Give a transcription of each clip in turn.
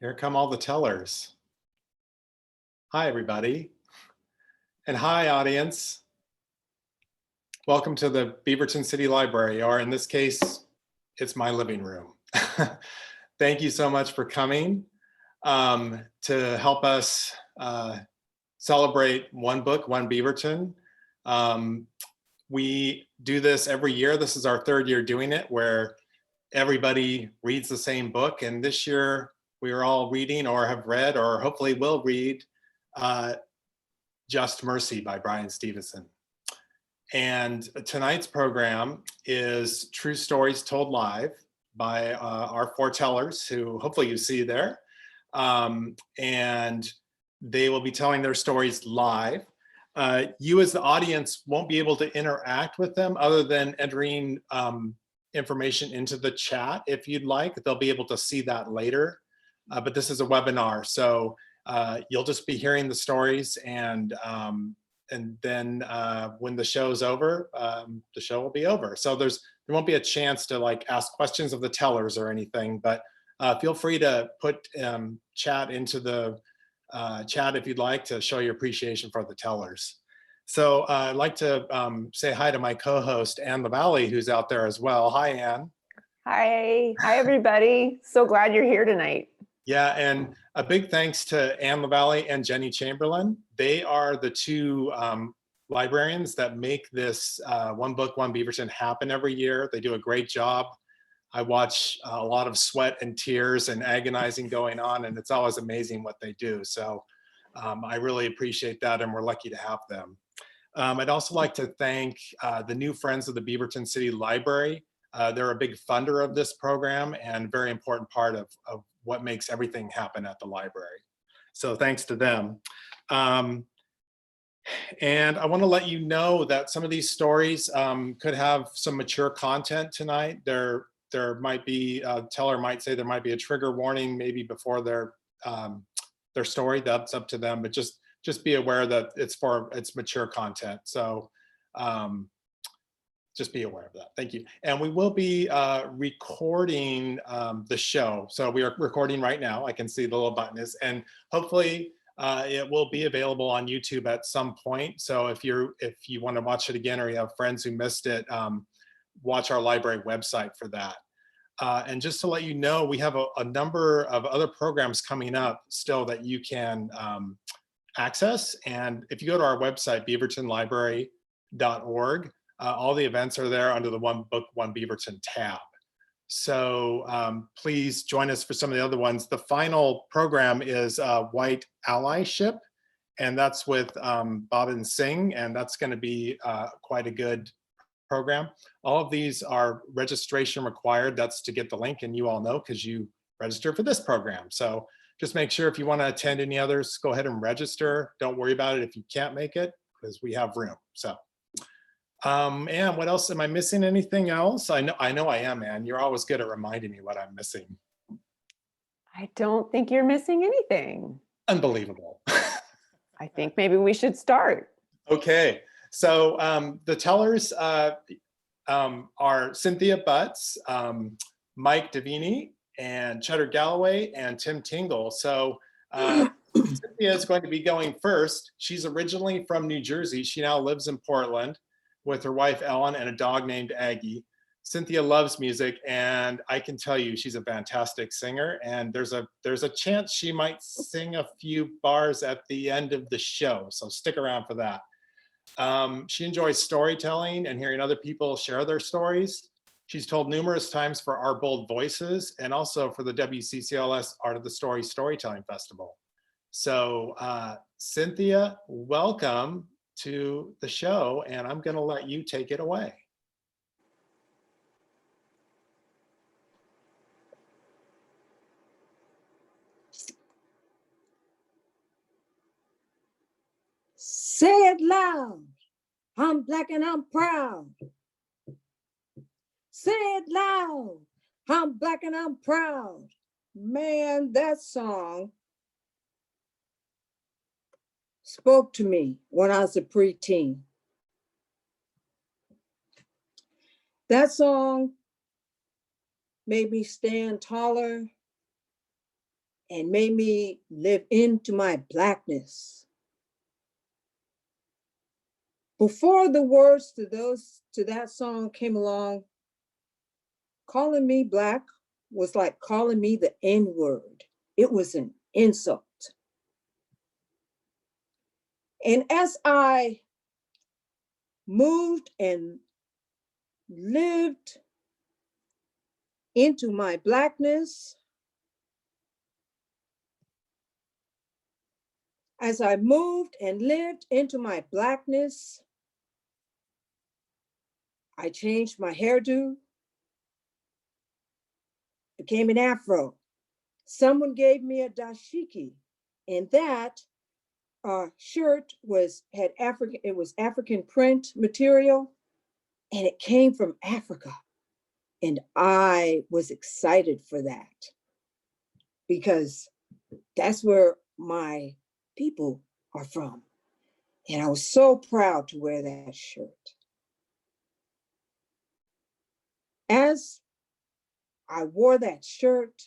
Here come all the tellers. Hi, everybody. And hi, audience. Welcome to the Beaverton City Library, or in this case, it's my living room. Thank you so much for coming to help us celebrate One Book, One Beaverton. We do this every year. This is our third year doing it, where everybody reads the same book. And this year, we are all reading or have read or hopefully will read Just Mercy by Bryan Stevenson. And tonight's program is True Stories Told Live by our four tellers, who hopefully you see there. And they will be telling their stories live. You as the audience won't be able to interact with them other than entering information into the chat if you'd like. They'll be able to see that later. But this is a webinar, so you'll just be hearing the stories, and then when the show's over, the show will be over. So there won't be a chance to like ask questions of the tellers or anything, but feel free to put chat into the chat if you'd like to show your appreciation for the tellers. So I'd like to say hi to my co-host, Ann LaValle, who's out there as well. Hi, Ann. Hi everybody. So glad you're here tonight. Yeah, and a big thanks to Ann LaValle and Jenny Chamberlain. They are the two librarians that make this One Book, One Beaverton happen every year. They do a great job. I watch a lot of sweat and tears and agonizing going on, and it's always amazing what they do. So I really appreciate that, and we're lucky to have them. I'd also like to thank the new Friends of the Beaverton City Library. They're a big funder of this program and very important part of what makes everything happen at the library. So thanks to them. And I want to let you know that some of these stories could have some mature content tonight. There might be, teller might say there might be a trigger warning maybe before their story. That's up to them, but just be aware that it's mature content. So just be aware of that. Thank you. And we will be recording the show. So we are recording right now. I can see the little button is, and hopefully it will be available on YouTube at some point. So if you want to watch it again, or you have friends who missed it, watch our library website for that. And just to let you know, we have a number of other programs coming up still that you can access. And if you go to our website, beavertonlibrary.org, all the events are there under the One Book, One Beaverton tab. So please join us for some of the other ones. The final program is White Allyship, and that's with Bobbin Singh, and that's going to be quite a good program. All of these are registration required. That's to get the link, and you all know because you registered for this program. So just make sure if you want to attend any others, go ahead and register. Don't worry about it if you can't make it, because we have room. So. And what else? Am I missing anything else? I know I am, Ann. You're always good at reminding me what I'm missing. I don't think you're missing anything. Unbelievable. I think maybe we should start. Okay. So the tellers are Cynthia Butts, Mike Devenney, and Chetter Galloway, and Tim Tingle. So Cynthia is going to be going first. She's originally from New Jersey. She now lives in Portland with her wife Ellen and a dog named Aggie. Cynthia loves music, and I can tell you she's a fantastic singer, and there's a chance she might sing a few bars at the end of the show, so stick around for that. She enjoys storytelling and hearing other people share their stories. She's told numerous times for Our Bold Voices and also for the WCCLS Art of the Story Storytelling Festival. So Cynthia, welcome to the show, and I'm going to let you take it away. Say it loud. I'm black and I'm proud. Say it loud. I'm black and I'm proud. Man, that song spoke to me when I was a preteen. That song made me stand taller and made me live into my Blackness. Before the words to that song came along, calling me Black was like calling me the N-word. It was an insult. And as I moved and lived into my Blackness, as I moved and lived into my Blackness, I changed my hairdo, became an afro. Someone gave me a dashiki, and that shirt had African print material, and it came from Africa. And I was excited for that because that's where my people are from. And I was so proud to wear that shirt. As I wore that shirt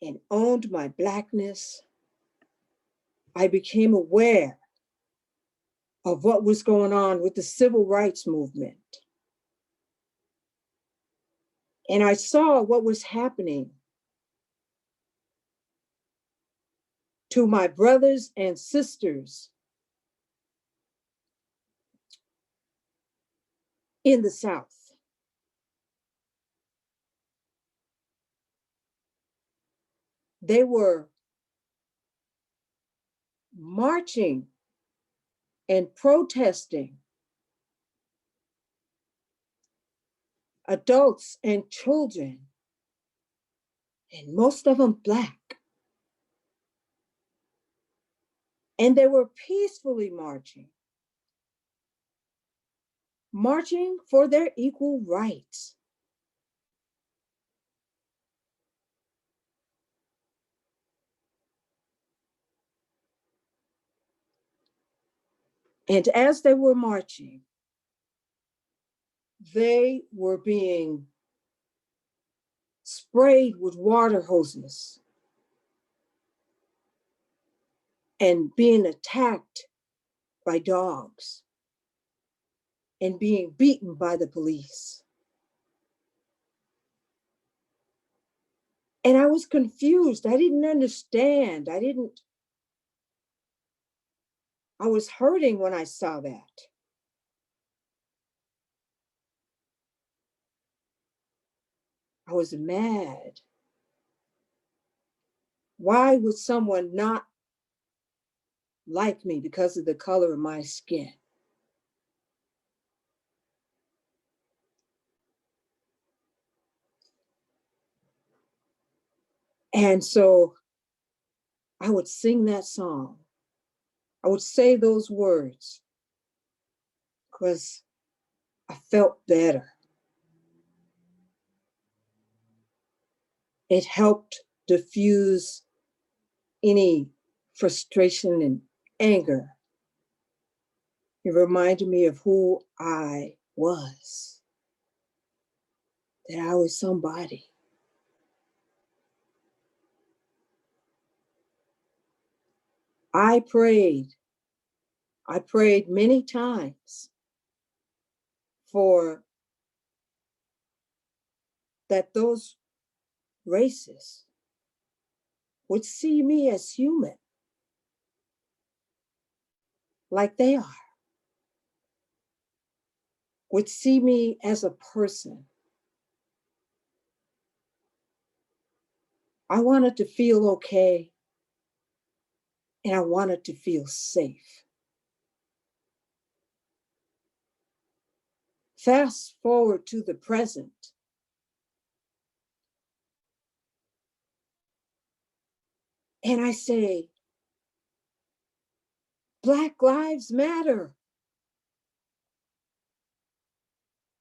and owned my Blackness, I became aware of what was going on with the civil rights movement. And I saw what was happening to my brothers and sisters in the South. They were marching and protesting, adults and children, and most of them Black. And they were peacefully marching for their equal rights. And as they were marching, they were being sprayed with water hoses and being attacked by dogs and being beaten by the police. And I was confused. I didn't understand. I was hurting when I saw that. I was mad. Why would someone not like me because of the color of my skin? And so I would sing that song. I would say those words because I felt better. It helped diffuse any frustration and anger. It reminded me of who I was, that I was somebody. I prayed many times for that those racists would see me as human, like they are, would see me as a person. I wanted to feel okay, and I wanted to feel safe. Fast forward to the present. And I say, Black Lives Matter.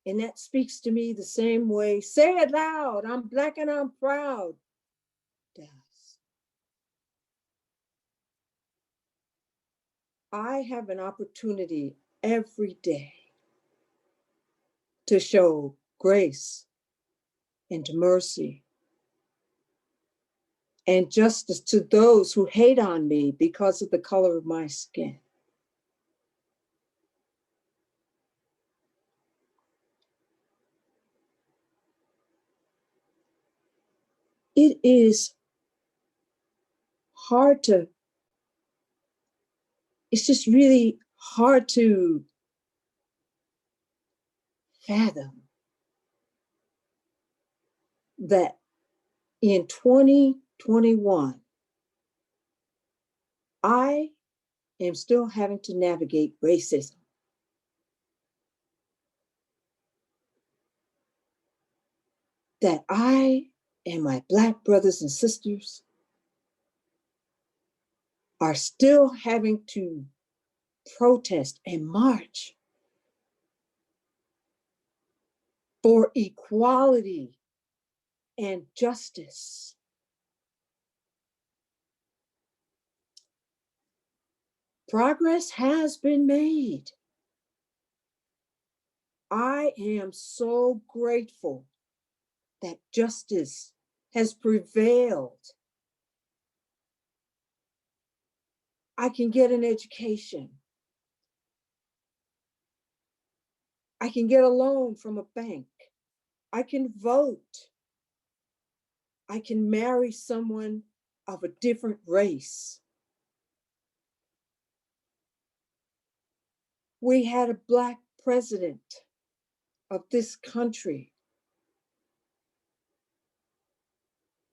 And that speaks to me the same way. Say it loud, I'm Black and I'm proud. Does. I have an opportunity every day to show grace and mercy and justice to those who hate on me because of the color of my skin. It is hard to, it's just really hard to fathom that in 2021, I am still having to navigate racism. That I and my Black brothers and sisters are still having to protest and march for equality and justice. Progress has been made. I am so grateful that justice has prevailed. I can get an education. I can get a loan from a bank. I can vote. I can marry someone of a different race. We had a Black president of this country.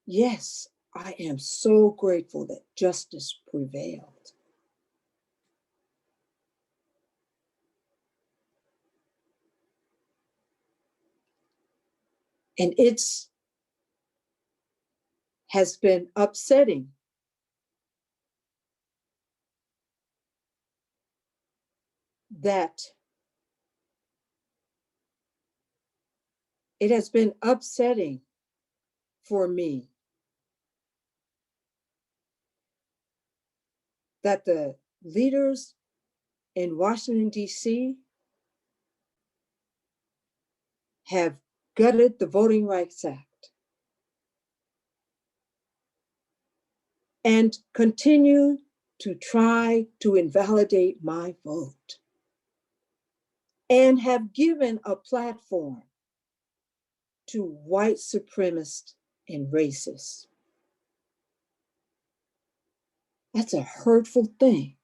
Yes, I am so grateful that justice prevailed. And it's has been upsetting that it has been upsetting for me that the leaders in Washington, D.C. have gutted the Voting Rights Act and continue to try to invalidate my vote and have given a platform to white supremacists and racists. That's a hurtful thing.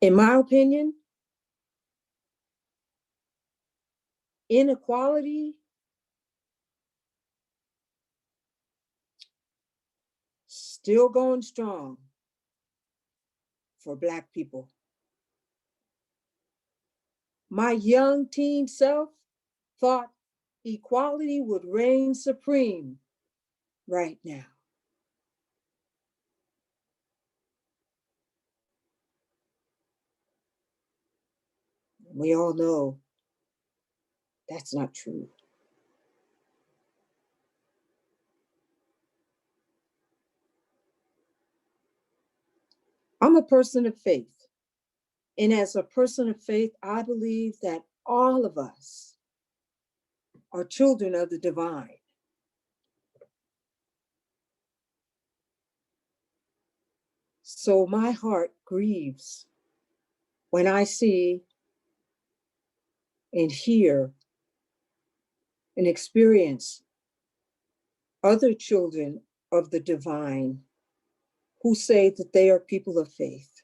In my opinion, inequality still going strong for Black people. My young teen self thought equality would reign supreme right now. We all know that's not true. I'm a person of faith. And as a person of faith, I believe that all of us are children of the divine. So my heart grieves when I see and hear and experience other children of the divine who say that they are people of faith,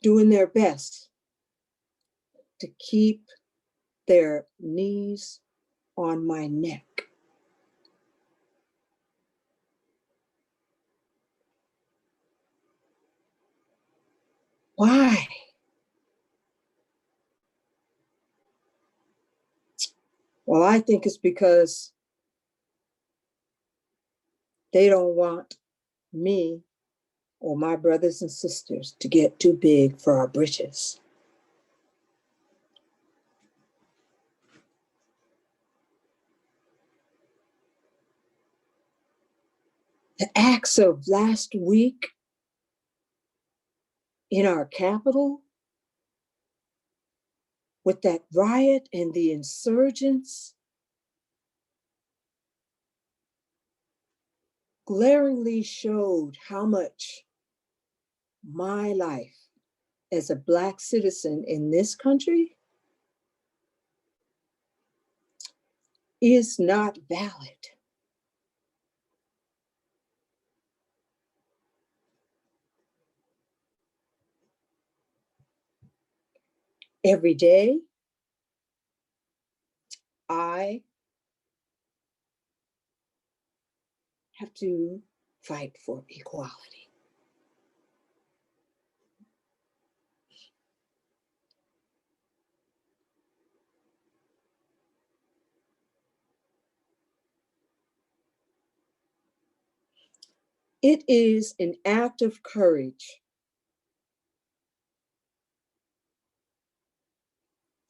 doing their best to keep their knees on my neck. Why? Well, I think it's because they don't want me or my brothers and sisters to get too big for our britches. The acts of last week in our capital with that riot and the insurgents glaringly showed how much my life as a Black citizen in this country is not valid. Every day, I have to fight for equality. It is an act of courage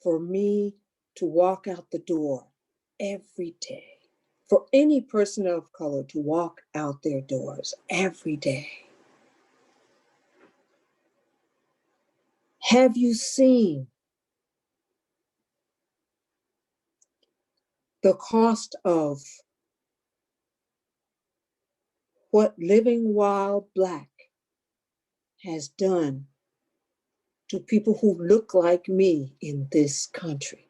for me to walk out the door every day, for any person of color to walk out their doors every day. Have you seen the cost of what living while Black has done to people who look like me in this country?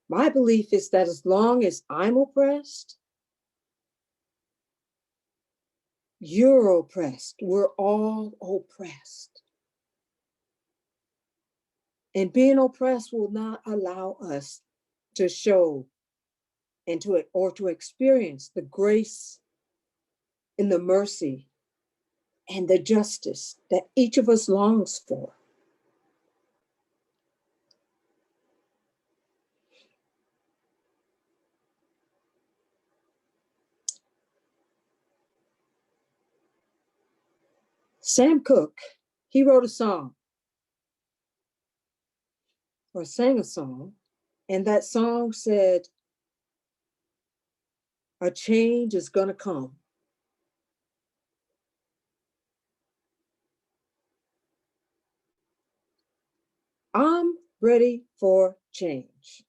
My belief is that as long as I'm oppressed, you're oppressed. We're all oppressed. And being oppressed will not allow us to show and to experience the grace and the mercy and the justice that each of us longs for. Sam Cooke, he wrote a song or sang a song, and that song said, "A change is gonna come." I'm ready for change.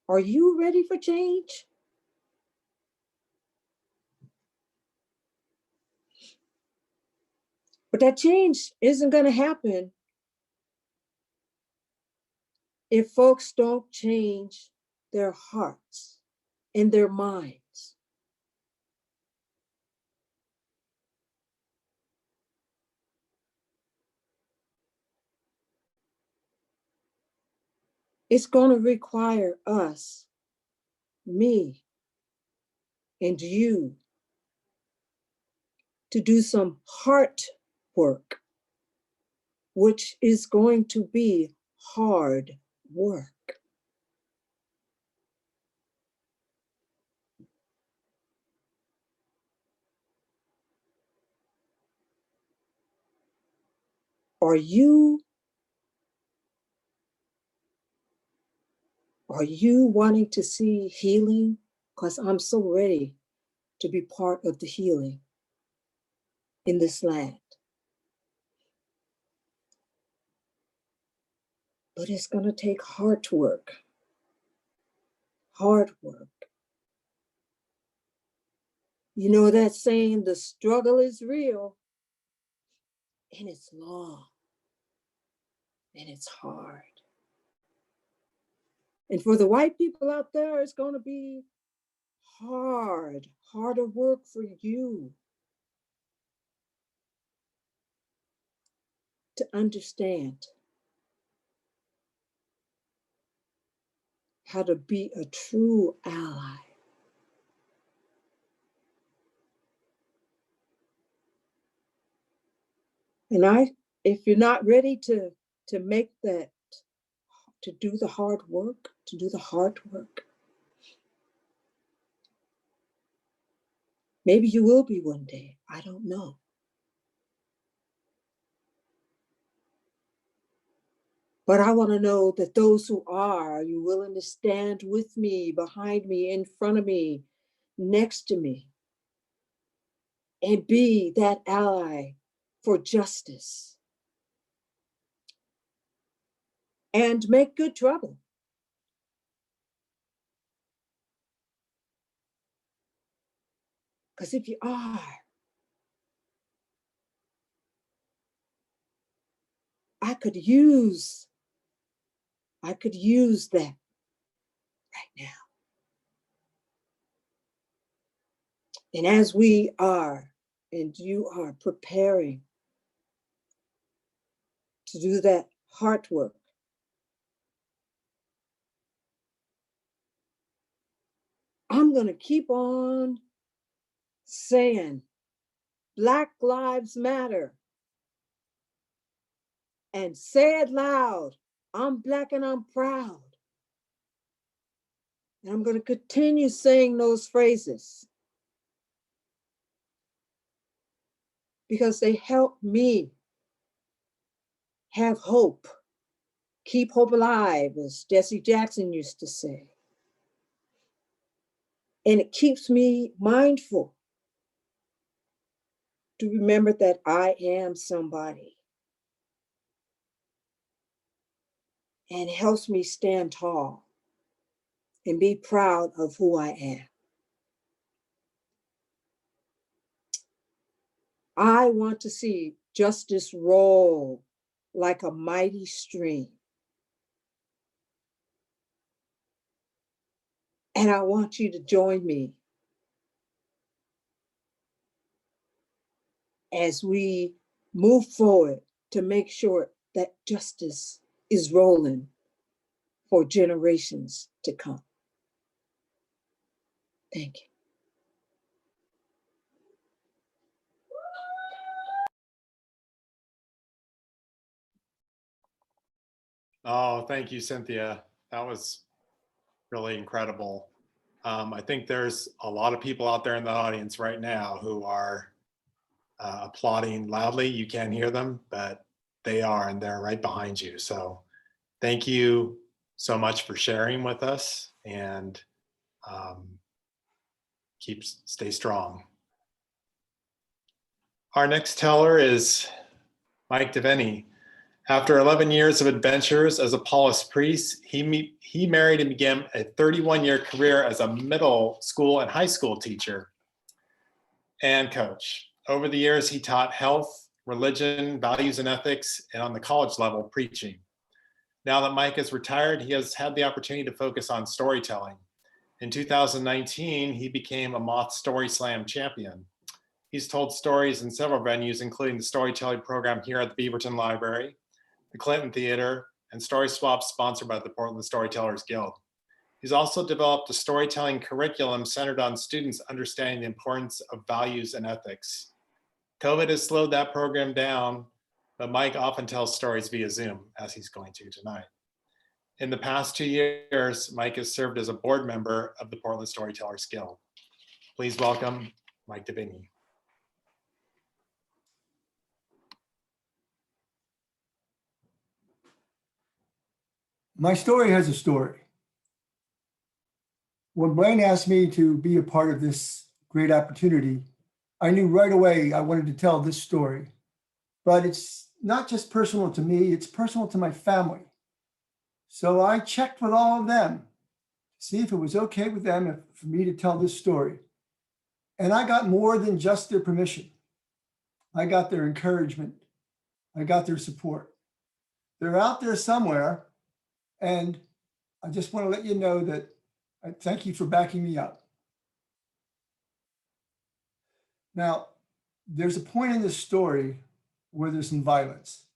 Are you ready for change? But that change isn't going to happen if folks don't change their hearts and their minds. It's going to require us, me, and you to do some heart work, which is going to be hard work. Are you wanting to see healing? Because I'm so ready to be part of the healing in this land. But it's going to take hard work. Hard work. You know that saying, the struggle is real, and it's long, and it's hard. And for the white people out there, it's going to be harder work for you to understand how to be a true ally. And if you're not ready to make that, to do the hard work, to do the hard work. Maybe you will be one day. I don't know. But I want to know that those who are you willing to stand with me, behind me, in front of me, next to me, and be that ally for justice and make good trouble. Because if you are, I could use that right now. And as we are, and you are preparing to do that heart work, I'm going to keep on saying, Black Lives Matter. And say it loud, I'm Black and I'm proud. And I'm going to continue saying those phrases because they help me have hope, keep hope alive, as Jesse Jackson used to say. And it keeps me mindful to remember that I am somebody. And helps me stand tall and be proud of who I am. I want to see justice roll like a mighty stream. And I want you to join me as we move forward to make sure that justice is rolling for generations to come. Thank you. Oh, thank you, Cynthia. That was really incredible. I think there's a lot of people out there in the audience right now who are applauding loudly. You can't hear them, but they are, and they're right behind you. So thank you so much for sharing with us, and stay strong. Our next teller is Mike Devenney. After 11 years of adventures as a Paulist priest, he married and began a 31-year career as a middle school and high school teacher and coach. Over the years, he taught health, religion, values and ethics, and on the college level, preaching. Now that Mike is retired, he has had the opportunity to focus on storytelling. In 2019, he became a Moth Story Slam champion. He's told stories in several venues, including the storytelling program here at the Beaverton Library, the Clinton Theater, and Story Swaps sponsored by the Portland Storytellers Guild. He's also developed a storytelling curriculum centered on students understanding the importance of values and ethics. COVID has slowed that program down, but Mike often tells stories via Zoom, as he's going to tonight. In the past 2 years, Mike has served as a board member of the Portland Storytellers Guild. Please welcome Mike Devenney. My story has a story. When Blaine asked me to be a part of this great opportunity, I knew right away I wanted to tell this story. But it's not just personal to me, it's personal to my family. So I checked with all of them to see if it was okay with them for me to tell this story. And I got more than just their permission. I got their encouragement. I got their support. They're out there somewhere. And I just want to let you know that I thank you for backing me up. Now, there's a point in this story where there's some violence.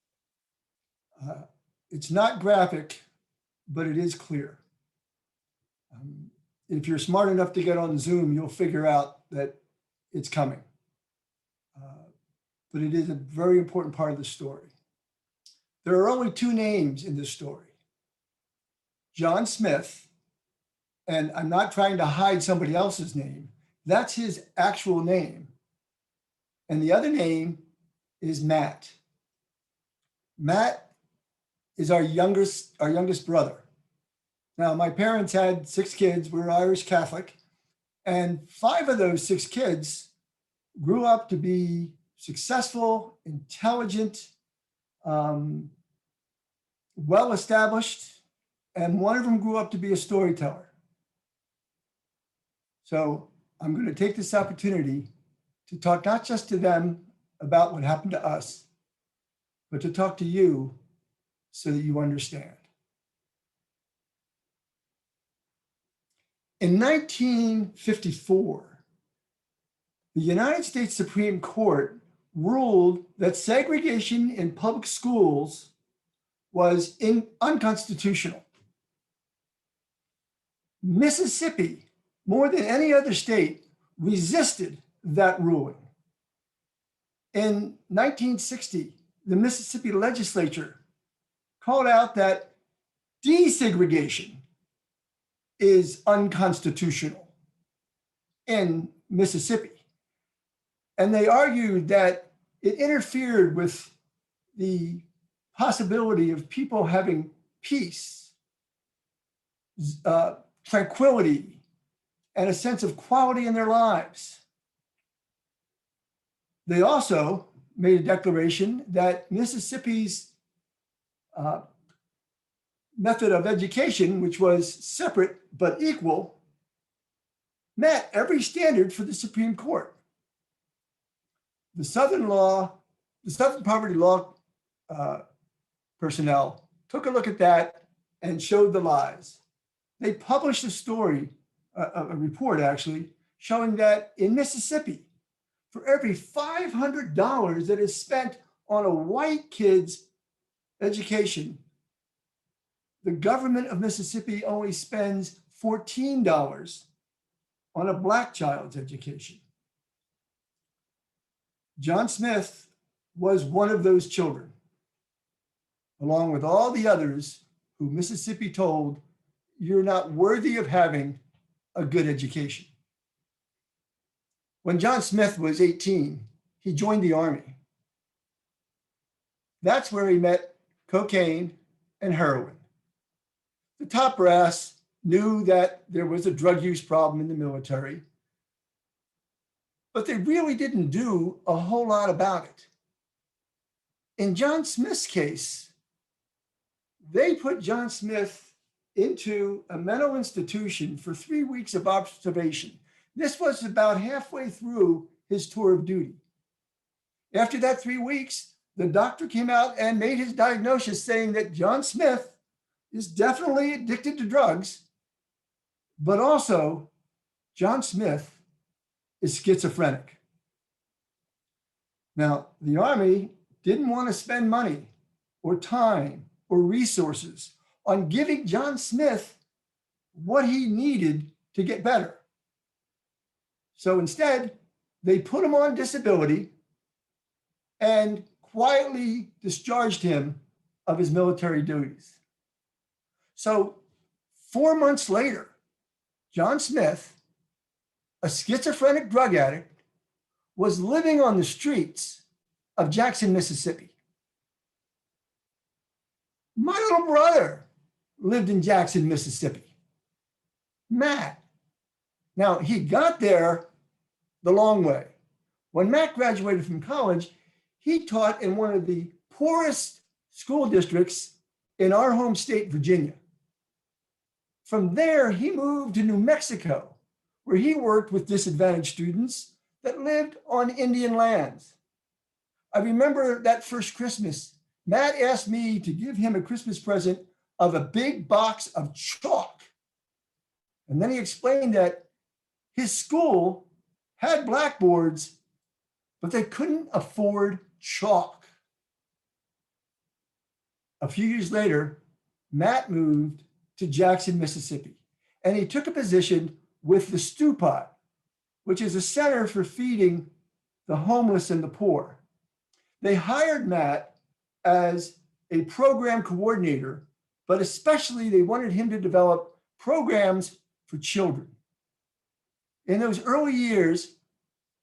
It's not graphic, but it is clear. If you're smart enough to get on Zoom, you'll figure out that it's coming. But it is a very important part of the story. There are only two names in this story. John Smith, and I'm not trying to hide somebody else's name, that's his actual name. And the other name is Matt. Matt is our youngest brother. Now, my parents had 6 kids. We're Irish Catholic. And 5 of those 6 kids grew up to be successful, intelligent, well-established, and one of them grew up to be a storyteller. So I'm going to take this opportunity to talk not just to them about what happened to us, but to talk to you so that you understand. In 1954, the United States Supreme Court ruled that segregation in public schools was unconstitutional. Mississippi, more than any other state, resisted that ruling. In 1960, the Mississippi legislature called out that desegregation is unconstitutional in Mississippi. And they argued that it interfered with the possibility of people having peace, tranquility, and a sense of quality in their lives. They also made a declaration that Mississippi's method of education, which was separate but equal, met every standard for the Supreme Court. The Southern Poverty Law personnel took a look at that and showed the lies. They published a story, a report actually, showing that in Mississippi, for every $500 that is spent on a white kid's education, the government of Mississippi only spends $14 on a black child's education. John Smith was one of those children, along with all the others who Mississippi told, you're not worthy of having a good education. When John Smith was 18, he joined the Army. That's where he met cocaine and heroin. The top brass knew that there was a drug use problem in the military, but they really didn't do a whole lot about it. In John Smith's case, they put John Smith into a mental institution for 3 weeks of observation. This was about halfway through his tour of duty. After that 3 weeks, the doctor came out and made his diagnosis saying that John Smith is definitely addicted to drugs, but also John Smith is schizophrenic. Now, the Army didn't want to spend money or time or resources on giving John Smith what he needed to get better. So instead, they put him on disability and quietly discharged him of his military duties. So 4 months later, John Smith, a schizophrenic drug addict, was living on the streets of Jackson, Mississippi. My little brother lived in Jackson, Mississippi, Matt. Now, he got there the long way. When Matt graduated from college, he taught in one of the poorest school districts in our home state, Virginia. From there, he moved to New Mexico, where he worked with disadvantaged students that lived on Indian lands. I remember that first Christmas, Matt asked me to give him a Christmas present of a big box of chalk. And then he explained that his school had blackboards, but they couldn't afford chalk. A few years later, Matt moved to Jackson, Mississippi, and he took a position with the Stew Pot, which is a center for feeding the homeless and the poor. They hired Matt as a program coordinator but especially they wanted him to develop programs for children. In those early years,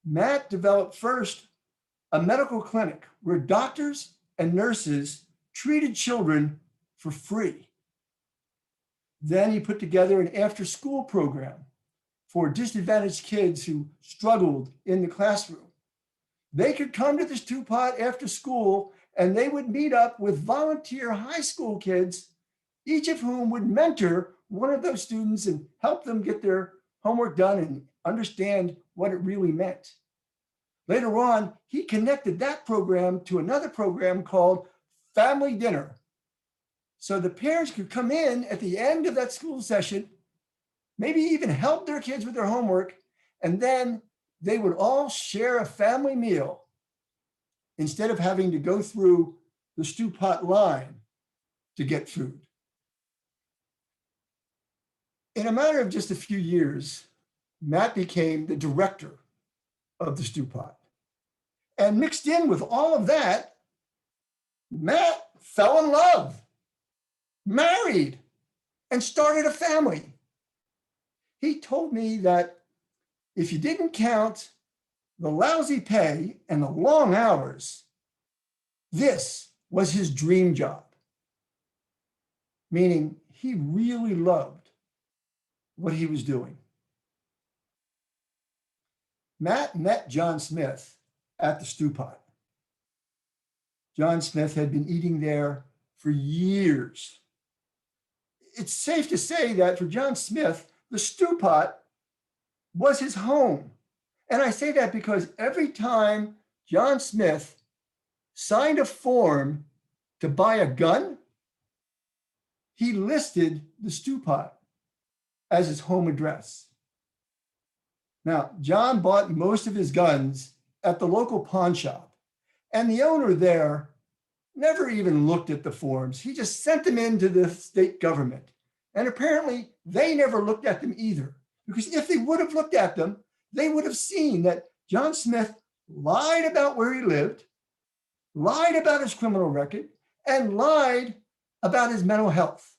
Matt developed first a medical clinic where doctors and nurses treated children for free. Then he put together an after-school program for disadvantaged kids who struggled in the classroom. They could come to the stew pot after school and they would meet up with volunteer high school kids, each of whom would mentor one of those students and help them get their homework done and understand what it really meant. Later on, he connected that program to another program called Family Dinner. So the parents could come in at the end of that school session, maybe even help their kids with their homework, and then they would all share a family meal instead of having to go through the stew pot line to get food. In a matter of just a few years, Matt became the director of the stew pot. And mixed in with all of that, Matt fell in love, married, and started a family. He told me that if you didn't count the lousy pay and the long hours, this was his dream job. Meaning he really loved what he was doing. Matt met John Smith at the stew pot. John Smith had been eating there for years. It's safe to say that for John Smith, the stew pot was his home. And I say that because every time John Smith signed a form to buy a gun, he listed the stew pot as his home address. Now, John bought most of his guns at the local pawn shop, and the owner there never even looked at the forms. He just sent them into the state government. And apparently they never looked at them either, because if they would have looked at them, they would have seen that John Smith lied about where he lived, lied about his criminal record, and lied about his mental health.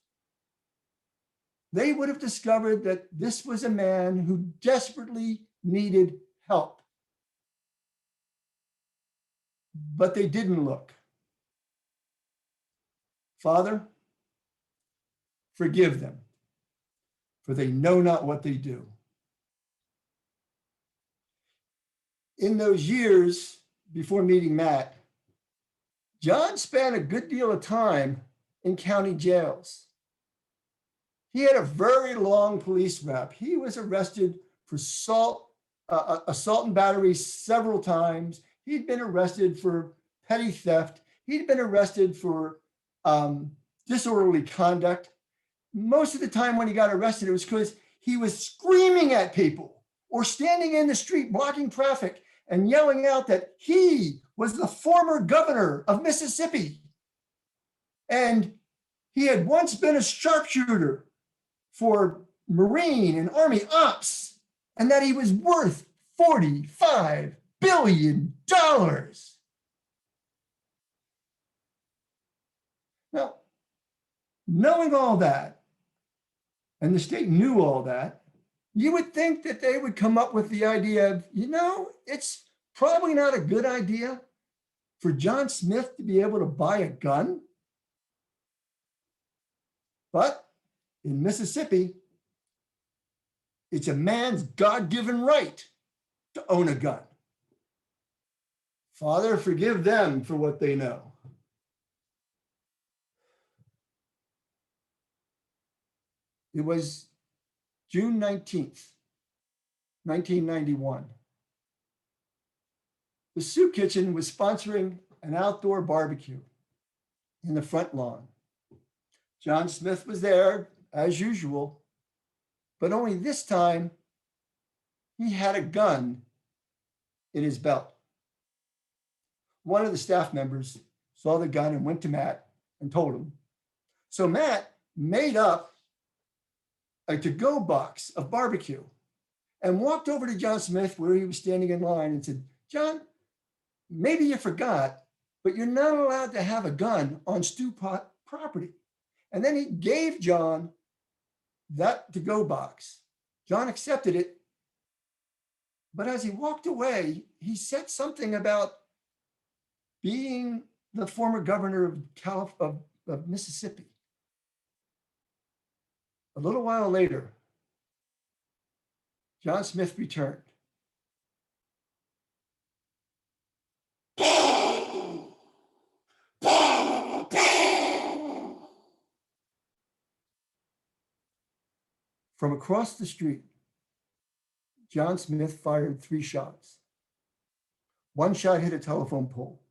They would have discovered that this was a man who desperately needed help. But they didn't look. Father, forgive them, for they know not what they do. In those years before meeting Matt, John spent a good deal of time in county jails. He had a very long police rep. He was arrested for assault and battery several times. He'd been arrested for petty theft. He'd been arrested for disorderly conduct. Most of the time when he got arrested, it was because he was screaming at people or standing in the street blocking traffic and yelling out that he was the former governor of Mississippi. And he had once been a sharpshooter for Marine and Army ops, and that he was worth $45 billion. Now, knowing all that, and the state knew all that, you would think that they would come up with the idea of, it's probably not a good idea for John Smith to be able to buy a gun. But in Mississippi, it's a man's God-given right to own a gun. Father, forgive them for what they know. It was June 19th, 1991. The Soup Kitchen was sponsoring an outdoor barbecue in the front lawn. John Smith was there, as usual, but only this time he had a gun in his belt. One of the staff members saw the gun and went to Matt and told him. So Matt made up a to-go box of barbecue and walked over to John Smith where he was standing in line and said, John, maybe you forgot, but you're not allowed to have a gun on stew pot property. And then he gave John that to-go box. John accepted it. But as he walked away, he said something about being the former governor of Mississippi. A little while later, John Smith returned. From across the street, John Smith fired 3 shots. 1 shot hit a telephone pole.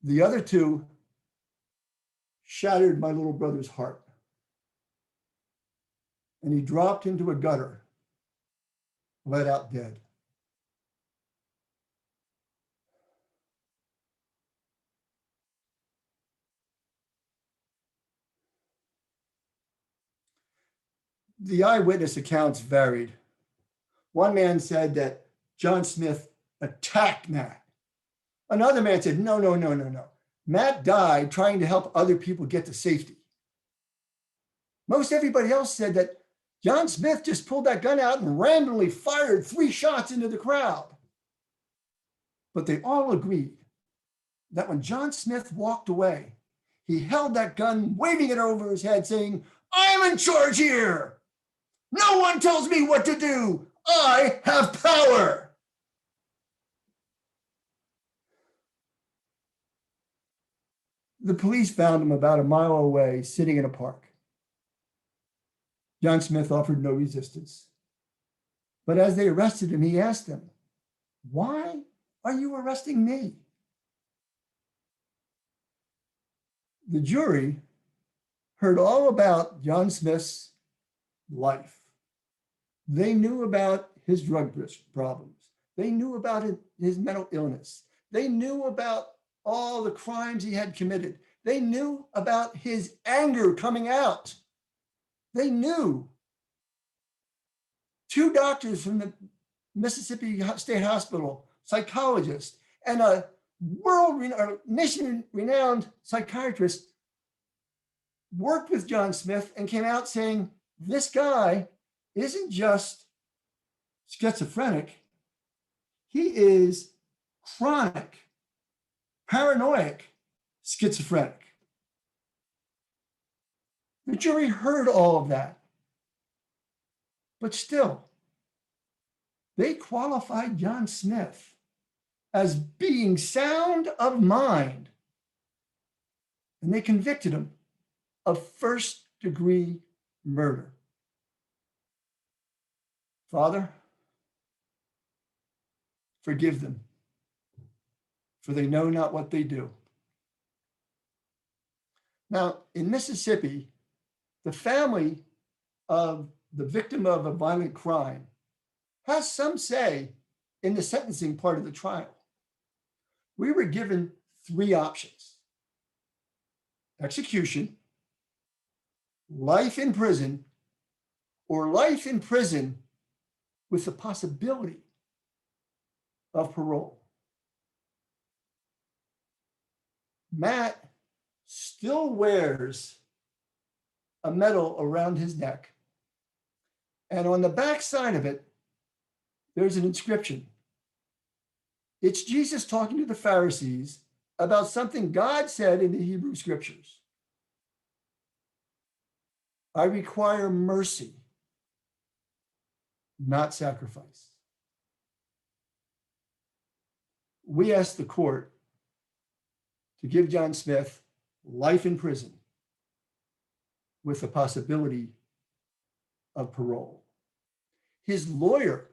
The other 2 shattered my little brother's heart. And he dropped into a gutter, let out dead. The eyewitness accounts varied. One man said that John Smith attacked Matt. Another man said, no. Matt died trying to help other people get to safety. Most everybody else said that John Smith just pulled that gun out and randomly fired 3 shots into the crowd. But they all agreed that when John Smith walked away, he held that gun, waving it over his head, saying, "I'm in charge here. No one tells me what to do. I have power." The police found him about a mile away, sitting in a park. John Smith offered no resistance. But as they arrested him, he asked them, "Why are you arresting me?" The jury heard all about John Smith's life. They knew about his drug problems. They knew about his mental illness. They knew about all the crimes he had committed. They knew about his anger coming out. They knew. 2 doctors from the Mississippi State Hospital, psychologist, and a nation-renowned psychiatrist worked with John Smith and came out saying, this guy isn't just schizophrenic, he is chronic, paranoid schizophrenic. The jury heard all of that, but still, they qualified John Smith as being sound of mind, and they convicted him of first-degree murder. Father, forgive them, for they know not what they do. Now, in Mississippi, the family of the victim of a violent crime has some say in the sentencing part of the trial. We were given 3 options: execution, life in prison, or life in prison with the possibility of parole. Matt still wears a medal around his neck, and on the back side of it, there's an inscription. It's Jesus talking to the Pharisees about something God said in the Hebrew scriptures. I require mercy, not sacrifice. We asked the court to give John Smith life in prison with the possibility of parole. His lawyer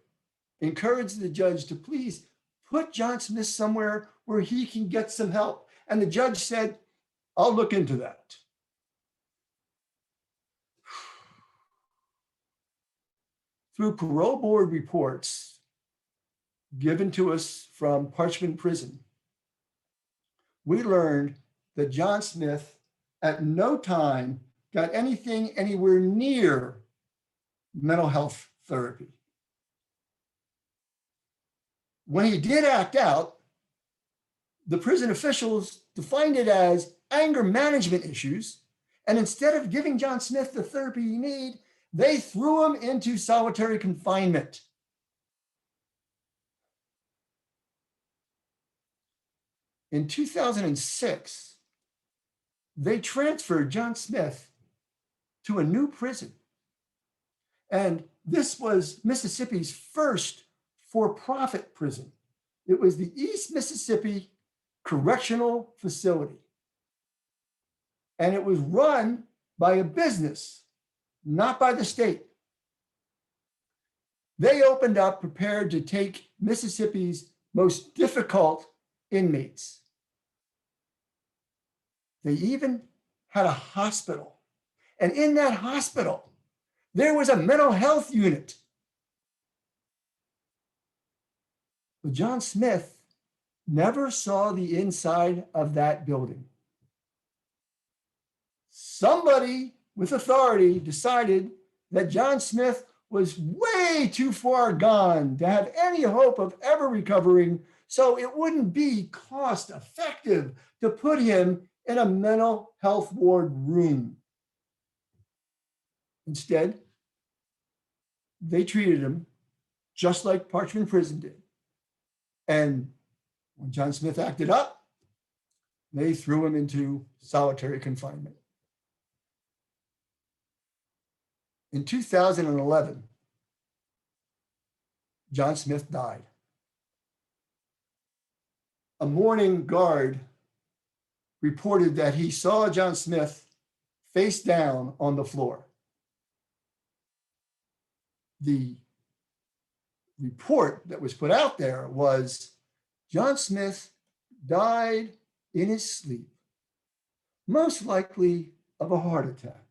encouraged the judge to please put John Smith somewhere where he can get some help. And the judge said, I'll look into that. Through parole board reports given to us from Parchman Prison, we learned that John Smith at no time got anything anywhere near mental health therapy. When he did act out, the prison officials defined it as anger management issues And instead of giving John Smith the therapy he needed, they threw him into solitary confinement. In 2006, they transferred John Smith to a new prison. And this was Mississippi's first for-profit prison. It was the East Mississippi Correctional Facility. And it was run by a business, not by the state. They opened up prepared to take Mississippi's most difficult inmates. They even had a hospital. And in that hospital, there was a mental health unit. But John Smith never saw the inside of that building. Somebody with authority decided that John Smith was way too far gone to have any hope of ever recovering, so it wouldn't be cost effective to put him in a mental health ward room. Instead, they treated him just like Parchman Prison did. And when John Smith acted up, they threw him into solitary confinement. In 2011, John Smith died. A morning guard reported that he saw John Smith face down on the floor. The report that was put out there was John Smith died in his sleep, most likely of a heart attack.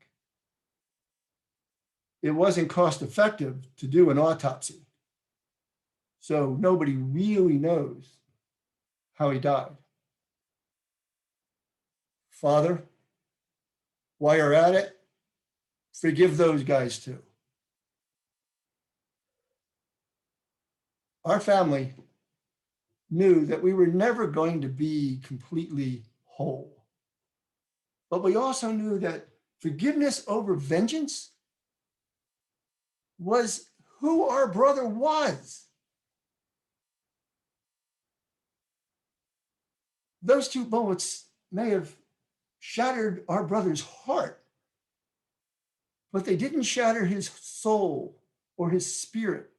It wasn't cost effective to do an autopsy, so nobody really knows how he died. Father, while you're at it, forgive those guys too. Our family knew that we were never going to be completely whole. But we also knew that forgiveness over vengeance was who our brother was. Those two bullets may have shattered our brother's heart, but they didn't shatter his soul or his spirit.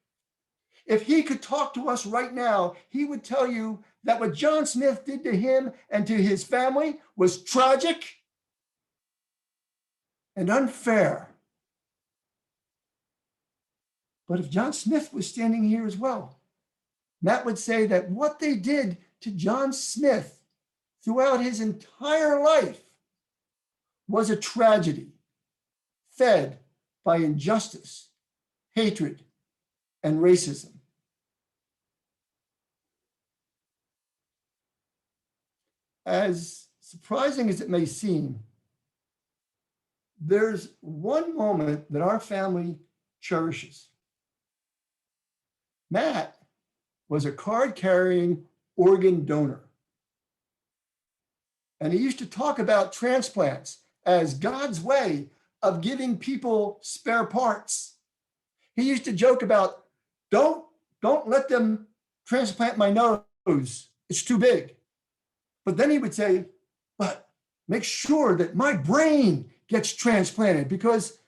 If he could talk to us right now, he would tell you that what John Smith did to him and to his family was tragic and unfair. But if John Smith was standing here as well, Matt would say that what they did to John Smith throughout his entire life was a tragedy fed by injustice, hatred, and racism. As surprising as it may seem, there's one moment that our family cherishes. Matt was a card-carrying organ donor. And he used to talk about transplants as God's way of giving people spare parts. He used to joke about, don't let them transplant my nose, it's too big. But then he would say, but make sure that my brain gets transplanted because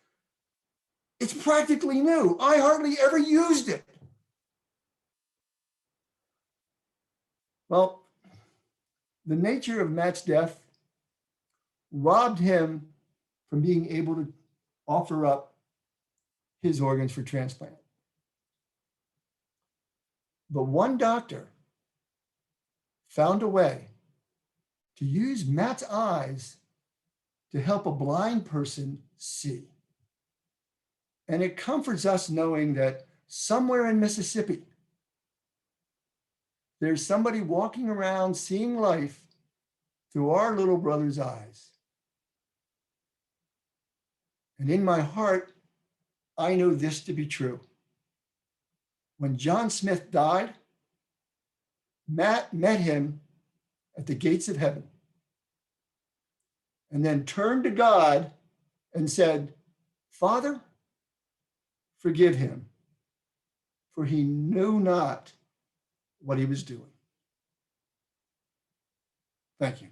it's practically new. I hardly ever used it. Well, the nature of Matt's death robbed him from being able to offer up his organs for transplant. But one doctor found a way to use Matt's eyes to help a blind person see. And it comforts us knowing that somewhere in Mississippi, there's somebody walking around seeing life through our little brother's eyes. And in my heart, I know this to be true. When John Smith died, Matt met him at the gates of heaven and then turned to God and said, "Father, forgive him, for he knew not what he was doing." Thank you.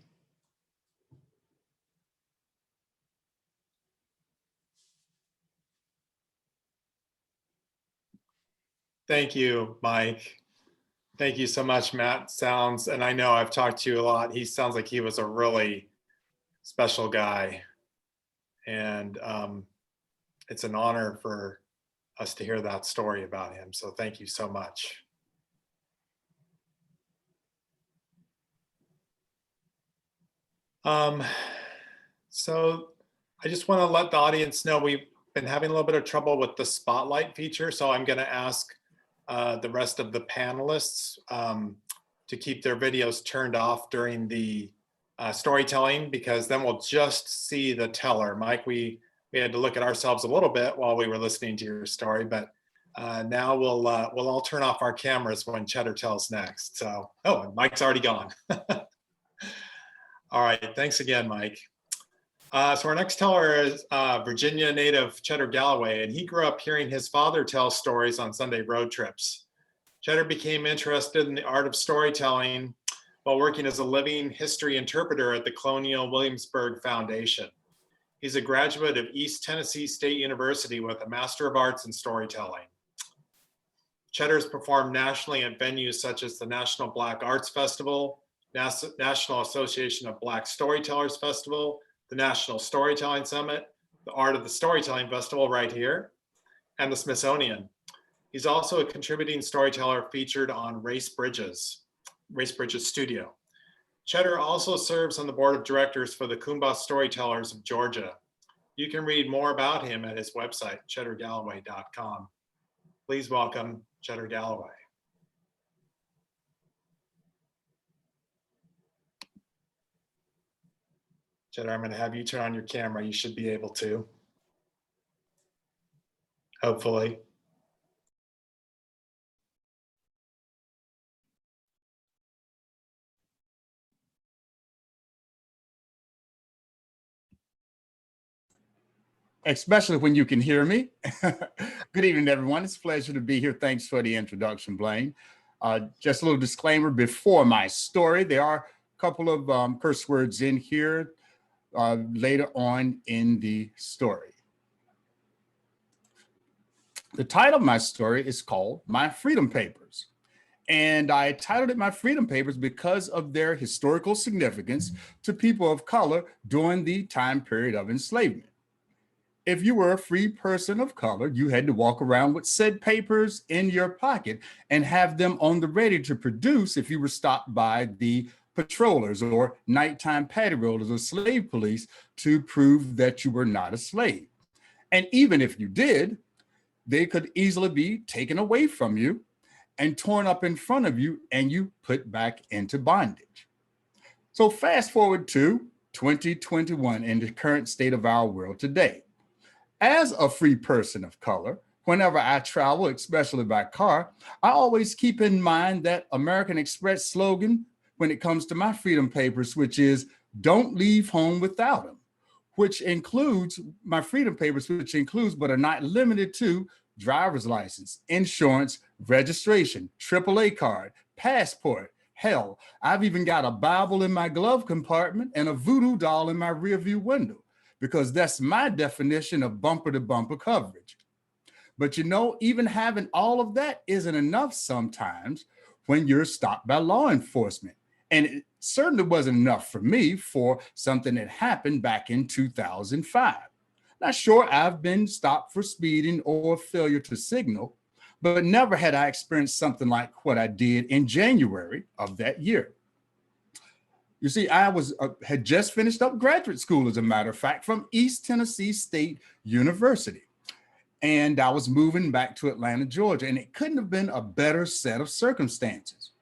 Thank you, Mike. Thank you so much, Matt. Sounds, and I know I've talked to you a lot. He sounds like he was a really special guy. And it's an honor for us to hear that story about him. So thank you so much. So I just want to let the audience know we've been having a little bit of trouble with the spotlight feature. So I'm going to ask the rest of the panelists to keep their videos turned off during the storytelling, because then we'll just see the teller. Mike, we had to look at ourselves a little bit while we were listening to your story, but now we'll all turn off our cameras when Cheddar tells next. So, oh, and Mike's already gone. All right, thanks again, Mike. So our next teller is Virginia native Chetter Galloway, and he grew up hearing his father tell stories on Sunday road trips. Chetter became interested in the art of storytelling while working as a living history interpreter at the Colonial Williamsburg Foundation. He's a graduate of East Tennessee State University with a Master of Arts in Storytelling. Cheddar's performed nationally at venues such as the National Black Arts Festival, National Association of Black Storytellers Festival, the National Storytelling Summit, the Art of the Storytelling Festival right here, and the Smithsonian. He's also a contributing storyteller featured on Race Bridges Studio. Cheddar also serves on the board of directors for the Coomba Storytellers of Georgia. You can read more about him at his website, cheddargalloway.com. Please welcome Chetter Galloway. Cheddar, I'm going to have you turn on your camera. You should be able to, hopefully. Especially when you can hear me. Good evening, everyone. It's a pleasure to be here. Thanks for the introduction, Blaine. Just a little disclaimer before my story. There are a couple of curse words in here later on in the story. The title of my story is called My Freedom Papers. And I titled it My Freedom Papers because of their historical significance to people of color during the time period of enslavement. If you were a free person of color, you had to walk around with said papers in your pocket and have them on the ready to produce if you were stopped by the patrollers or nighttime patty rollers or slave police to prove that you were not a slave. And even if you did, they could easily be taken away from you and torn up in front of you and you put back into bondage. So fast forward to 2021 and the current state of our world today. As a free person of color, whenever I travel, especially by car, I always keep in mind that American Express slogan when it comes to my freedom papers, which is don't leave home without them, which includes my freedom papers, which includes but are not limited to driver's license, insurance, registration, AAA card, passport. Hell, I've even got a Bible in my glove compartment and a voodoo doll in my rearview window, because that's my definition of bumper to bumper coverage. But you know, even having all of that isn't enough sometimes when you're stopped by law enforcement. And it certainly wasn't enough for me for something that happened back in 2005. Now, sure, I've been stopped for speeding or failure to signal, but never had I experienced something like what I did in January of that year. You see, I had just finished up graduate school, as a matter of fact, from East Tennessee State University. And I was moving back to Atlanta, Georgia, and it couldn't have been a better set of circumstances.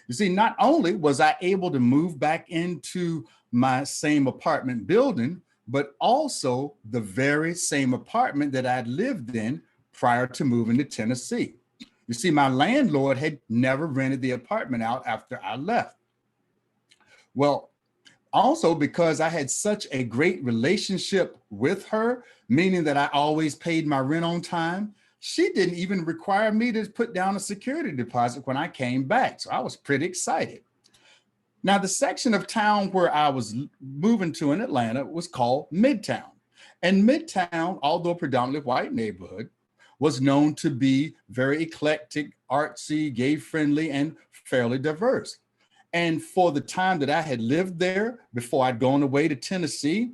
You see, not only was I able to move back into my same apartment building, but also the very same apartment that I'd lived in prior to moving to Tennessee. You see, my landlord had never rented the apartment out after I left. Well, Also, because I had such a great relationship with her, meaning that I always paid my rent on time, she didn't even require me to put down a security deposit when I came back. So I was pretty excited. Now, the section of town where I was moving to in Atlanta was called Midtown. And Midtown, although a predominantly white neighborhood, was known to be very eclectic, artsy, gay-friendly, and fairly diverse. And for the time that I had lived there before I'd gone away to Tennessee,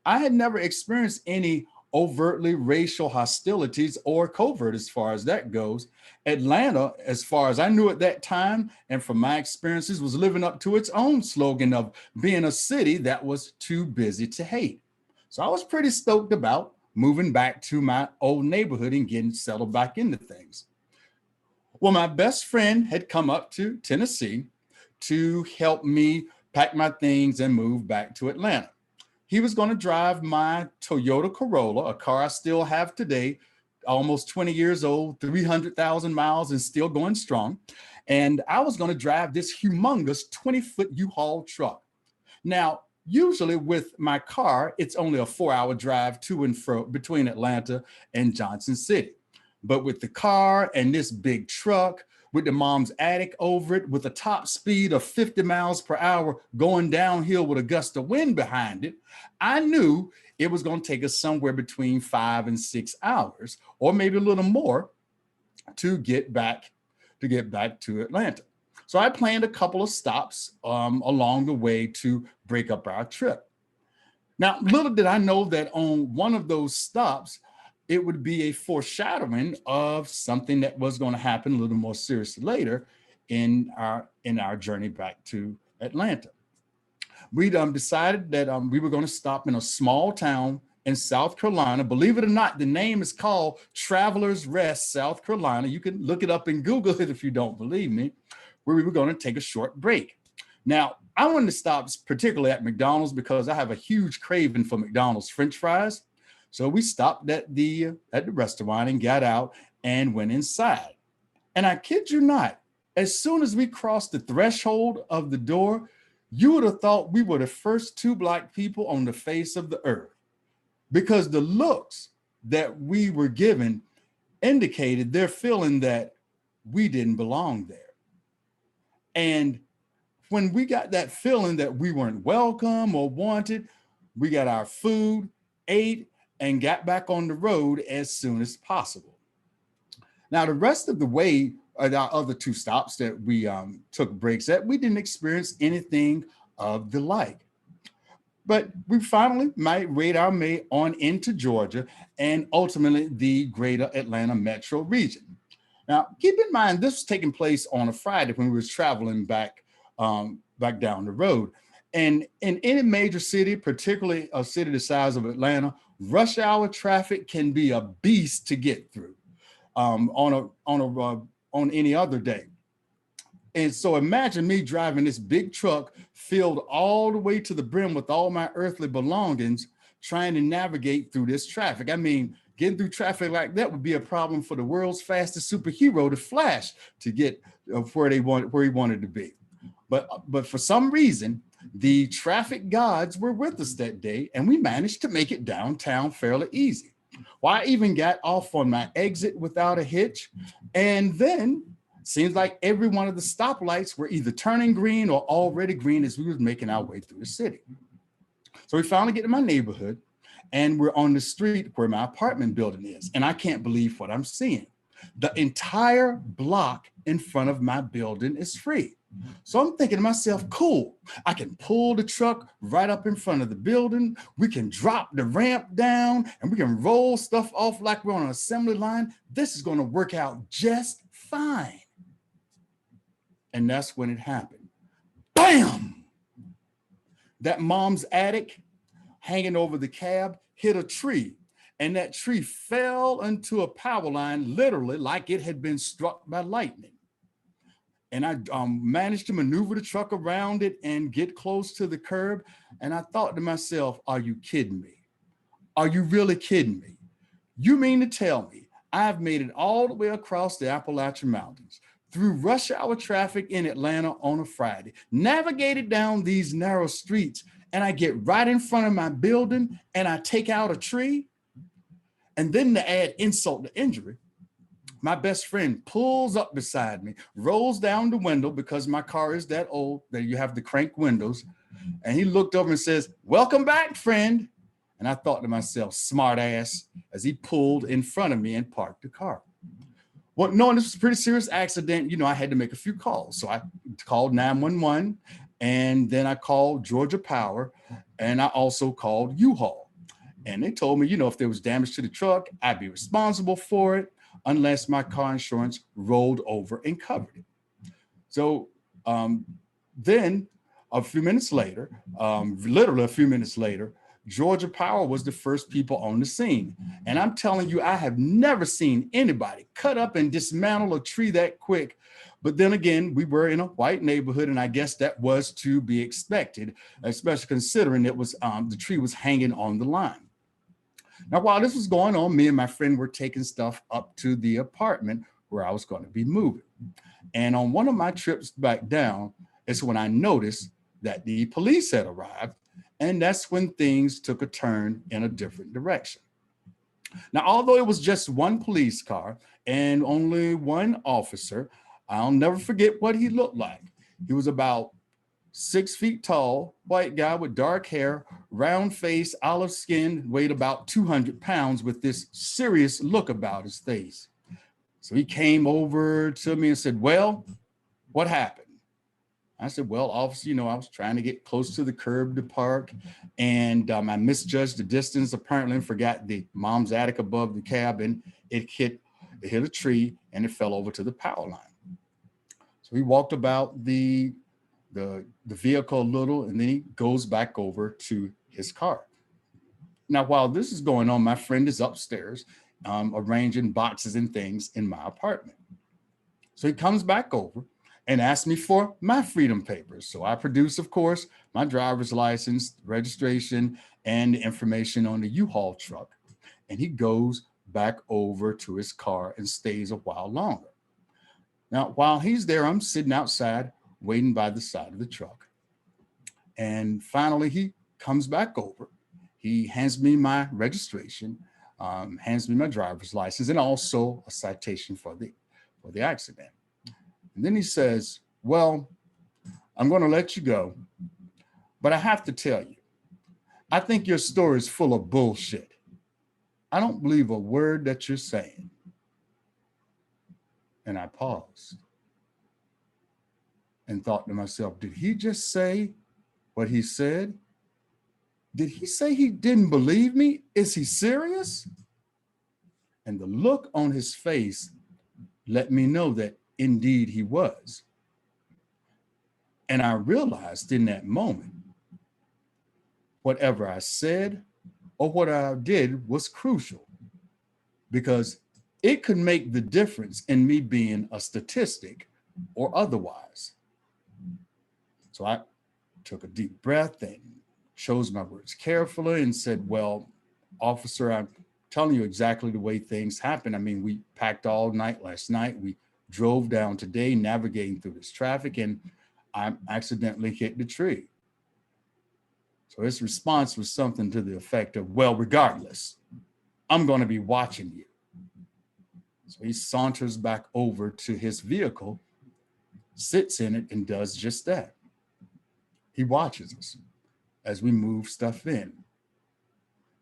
I had never experienced any overtly racial hostilities or covert as far as that goes. Atlanta, as far as I knew at that time, and from my experiences, was living up to its own slogan of being a city that was too busy to hate. So I was pretty stoked about moving back to my old neighborhood and getting settled back into things. Well, my best friend had come up to Tennessee to help me pack my things and move back to Atlanta. He was going to drive my Toyota Corolla, a car I still have today, almost 20 years old, 300,000 miles and still going strong. And I was going to drive this humongous 20-foot U-Haul truck. Now, usually with my car, it's only a 4-hour drive to and fro between Atlanta and Johnson City. But with the car and this big truck, with the mom's attic over it, with a top speed of 50 miles per hour going downhill with a gust of wind behind it, I knew it was going to take us somewhere between 5 and 6 hours, or maybe a little more, to get back to Atlanta. So I planned a couple of stops along the way to break up our trip. Now, little did I know that on one of those stops, it would be a foreshadowing of something that was going to happen a little more seriously later in our journey back to Atlanta. We decided that we were going to stop in a small town in South Carolina. Believe it or not, the name is called Travelers Rest, South Carolina. You can look it up and Google it if you don't believe me, where we were going to take a short break. Now, I wanted to stop particularly at McDonald's because I have a huge craving for McDonald's French fries. So we stopped at the restaurant and got out and went inside. And I kid you not, as soon as we crossed the threshold of the door, you would have thought we were the first 2 Black people on the face of the earth, because the looks that we were given indicated their feeling that we didn't belong there. And when we got that feeling that we weren't welcome or wanted, we got our food, ate, and got back on the road as soon as possible. Now, the rest of the way, our other 2 stops that we took breaks at, we didn't experience anything of the like. But we finally made our way on into Georgia and ultimately the greater Atlanta metro region. Now, keep in mind, this was taking place on a Friday when we were traveling back down the road. And in any major city, particularly a city the size of Atlanta, rush hour traffic can be a beast to get through on any other day. And so imagine me driving this big truck filled all the way to the brim with all my earthly belongings, trying to navigate through this traffic. I mean, getting through traffic like that would be a problem for the world's fastest superhero, the Flash, to get where he wanted to be. But for some reason, the traffic gods were with us that day, and we managed to make it downtown fairly easy. Well, I even got off on my exit without a hitch. And then seems like every one of the stoplights were either turning green or already green as we were making our way through the city. So we finally get to my neighborhood, and we're on the street where my apartment building is. And I can't believe what I'm seeing. The entire block in front of my building is free. So I'm thinking to myself, cool, I can pull the truck right up in front of the building. We can drop the ramp down and we can roll stuff off like we're on an assembly line. This is going to work out just fine. And that's when it happened. Bam! That mom's attic hanging over the cab hit a tree, and that tree fell into a power line, literally like it had been struck by lightning. And I managed to maneuver the truck around it and get close to the curb. And I thought to myself, are you kidding me? Are you really kidding me? You mean to tell me I've made it all the way across the Appalachian Mountains, through rush hour traffic in Atlanta on a Friday, navigated down these narrow streets, and I get right in front of my building and I take out a tree. And then to add insult to injury, my best friend pulls up beside me, rolls down the window because my car is that old that you have to crank windows. And he looked over and says, "Welcome back, friend." And I thought to myself, smart ass, as he pulled in front of me and parked the car. Well, knowing this was a pretty serious accident, you know, I had to make a few calls. So I called 911, and then I called Georgia Power, and I also called U-Haul. And they told me, you know, if there was damage to the truck, I'd be responsible for it unless my car insurance rolled over and covered it. So then a few minutes later, literally a few minutes later, Georgia Power was the first people on the scene. And I'm telling you, I have never seen anybody cut up and dismantle a tree that quick. But then again, we were in a white neighborhood, and I guess that was to be expected, especially considering it was the tree was hanging on the line. Now, while this was going on, me and my friend were taking stuff up to the apartment where I was going to be moving. And on one of my trips back down is when I noticed that the police had arrived. And that's when things took a turn in a different direction. Now, although it was just one police car and only one officer, I'll never forget what he looked like. He was about 6 feet tall, white guy with dark hair, round face, olive skin, weighed about 200 pounds with this serious look about his face. So he came over to me and said, "Well, what happened?" I said, "Well, officer, you know, I was trying to get close to the curb to park, and I misjudged the distance, apparently, and forgot the mom's attic above the cab, and it hit a tree, and it fell over to the power line." So he walked about the vehicle a little, and then he goes back over to his car. Now, while this is going on, my friend is upstairs arranging boxes and things in my apartment. So he comes back over and asked me for my freedom papers. So I produce, of course, my driver's license, registration, and the information on the U-Haul truck. And he goes back over to his car and stays a while longer. Now, while he's there, I'm sitting outside waiting by the side of the truck. And finally, he comes back over. He hands me my registration, hands me my driver's license, and also a citation for the accident. And then he says, "Well, I'm going to let you go, but I have to tell you, I think your story is full of bullshit. I don't believe a word that you're saying." And I paused and thought to myself, did he just say what he said? Did he say he didn't believe me? Is he serious? And the look on his face let me know that indeed he was. And I realized in that moment, whatever I said or what I did was crucial, because it could make the difference in me being a statistic or otherwise. So I took a deep breath and chose my words carefully and said, "Well, officer, I'm telling you exactly the way things happened. I mean, we packed all night last night. We drove down today, navigating through this traffic, and I accidentally hit the tree." So his response was something to the effect of, "Well, regardless, I'm going to be watching you." So he saunters back over to his vehicle, sits in it, and does just that. He watches us as we move stuff in,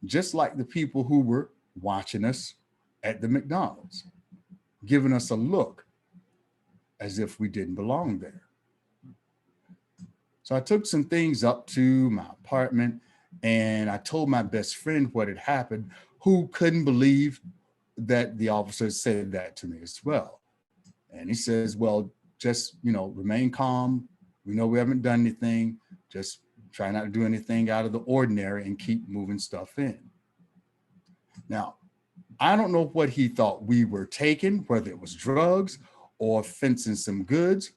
just like the people who were watching us at the McDonald's, giving us a look as if we didn't belong there. So I took some things up to my apartment, and I told my best friend what had happened, who couldn't believe that the officer said that to me as well. And he says, "Well, just, remain calm. We know we haven't done anything. Just try not to do anything out of the ordinary and keep moving stuff in." Now, I don't know what he thought we were taking, whether it was drugs or fencing some goods.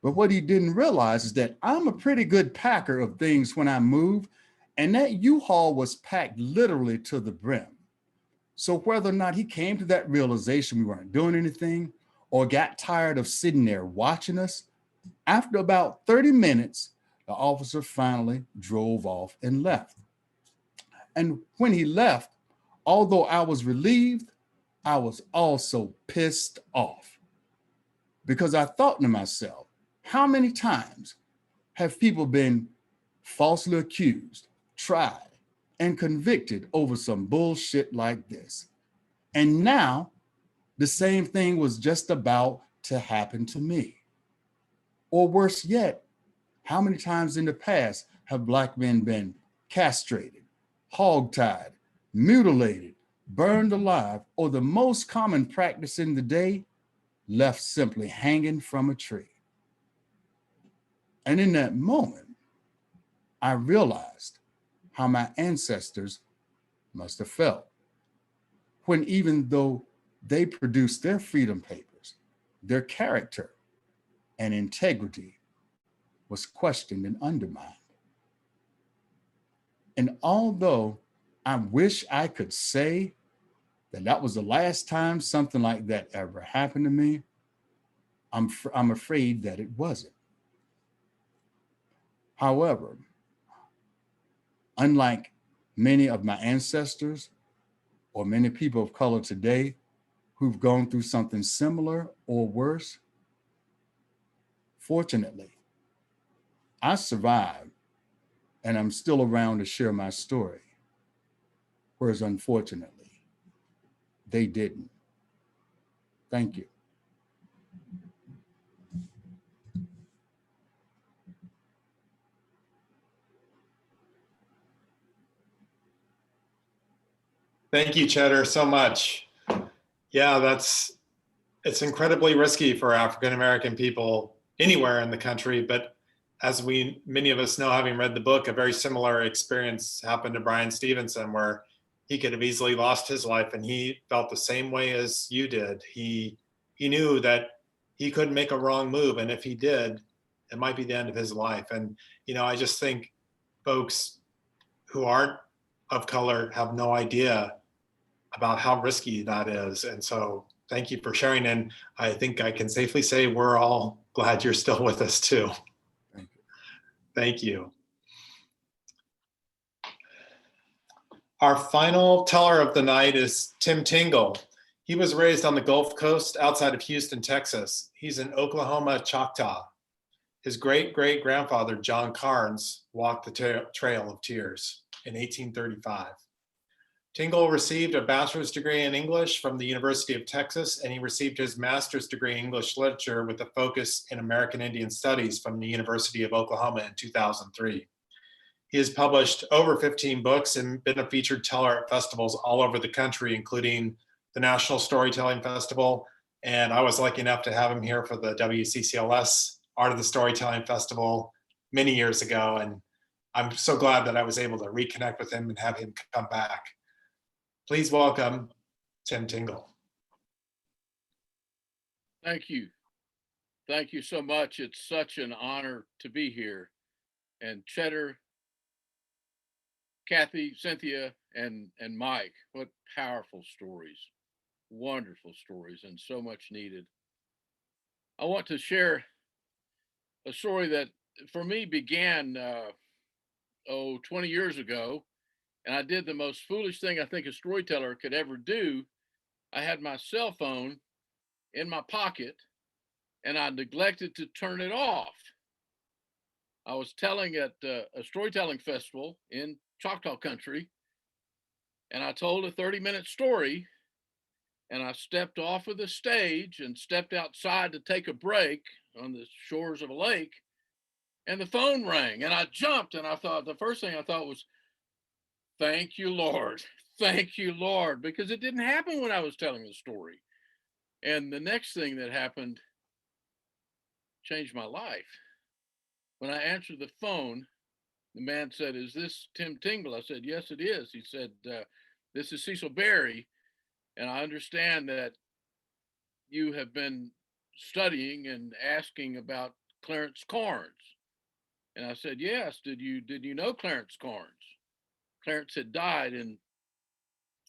But what he didn't realize is that I'm a pretty good packer of things when I move, and that U-Haul was packed literally to the brim. So whether or not he came to that realization we weren't doing anything, or got tired of sitting there watching us, after about 30 minutes, the officer finally drove off and left. And when he left, although I was relieved, I was also pissed off because I thought to myself, how many times have people been falsely accused, tried, and convicted over some bullshit like this? And now the same thing was just about to happen to me. Or worse yet, how many times in the past have Black men been castrated, hogtied, mutilated, burned alive, or the most common practice in the day, left simply hanging from a tree? And in that moment, I realized how my ancestors must have felt when, even though they produced their freedom papers, their character and integrity was questioned and undermined. And although I wish I could say that that was the last time something like that ever happened to me, I'm afraid that it wasn't. However, unlike many of my ancestors or many people of color today who've gone through something similar or worse, fortunately, I survived and I'm still around to share my story. Whereas unfortunately, they didn't. Thank you. Thank you, Cheddar, so much. Yeah, it's incredibly risky for African-American people anywhere in the country, but as many of us know, having read the book, a very similar experience happened to Brian Stevenson, where he could have easily lost his life, and he felt the same way as you did. He knew that he couldn't make a wrong move, and if he did, it might be the end of his life. And I just think folks who aren't of color have no idea about how risky that is. And so thank you for sharing. And I think I can safely say we're all glad you're still with us too. Thank you. Thank you. Our final teller of the night is Tim Tingle. He was raised on the Gulf Coast outside of Houston, Texas. He's an Oklahoma Choctaw. His great-great-grandfather, John Carnes, walked the Trail of Tears in 1835. Tingle received a bachelor's degree in English from the University of Texas, and he received his master's degree in English literature with a focus in American Indian Studies from the University of Oklahoma in 2003. He has published over 15 books and been a featured teller at festivals all over the country, including the National Storytelling Festival. And I was lucky enough to have him here for the WCCLS Art of the Storytelling Festival many years ago. And I'm so glad that I was able to reconnect with him and have him come back. Please welcome Tim Tingle. Thank you. Thank you so much. It's such an honor to be here. And Cheddar, Kathy, Cynthia, and Mike, what powerful stories, wonderful stories, and so much needed. I want to share a story that for me began 20 years ago. And I did the most foolish thing I think a storyteller could ever do. I had my cell phone in my pocket and I neglected to turn it off. I was telling at a storytelling festival in Choctaw country, and I told a 30-minute story, and I stepped off of the stage and stepped outside to take a break on the shores of a lake, and the phone rang, and I jumped, and I thought, the first thing I thought was, thank you, Lord. Thank you, Lord, because it didn't happen when I was telling the story. And the next thing that happened changed my life. When I answered the phone, the man said, is this Tim Tingle? I said, yes, it is. He said, this is Cecil Berry. And I understand that you have been studying and asking about Clarence Carnes. And I said, yes. Did you know Clarence Carnes? Clarence had died in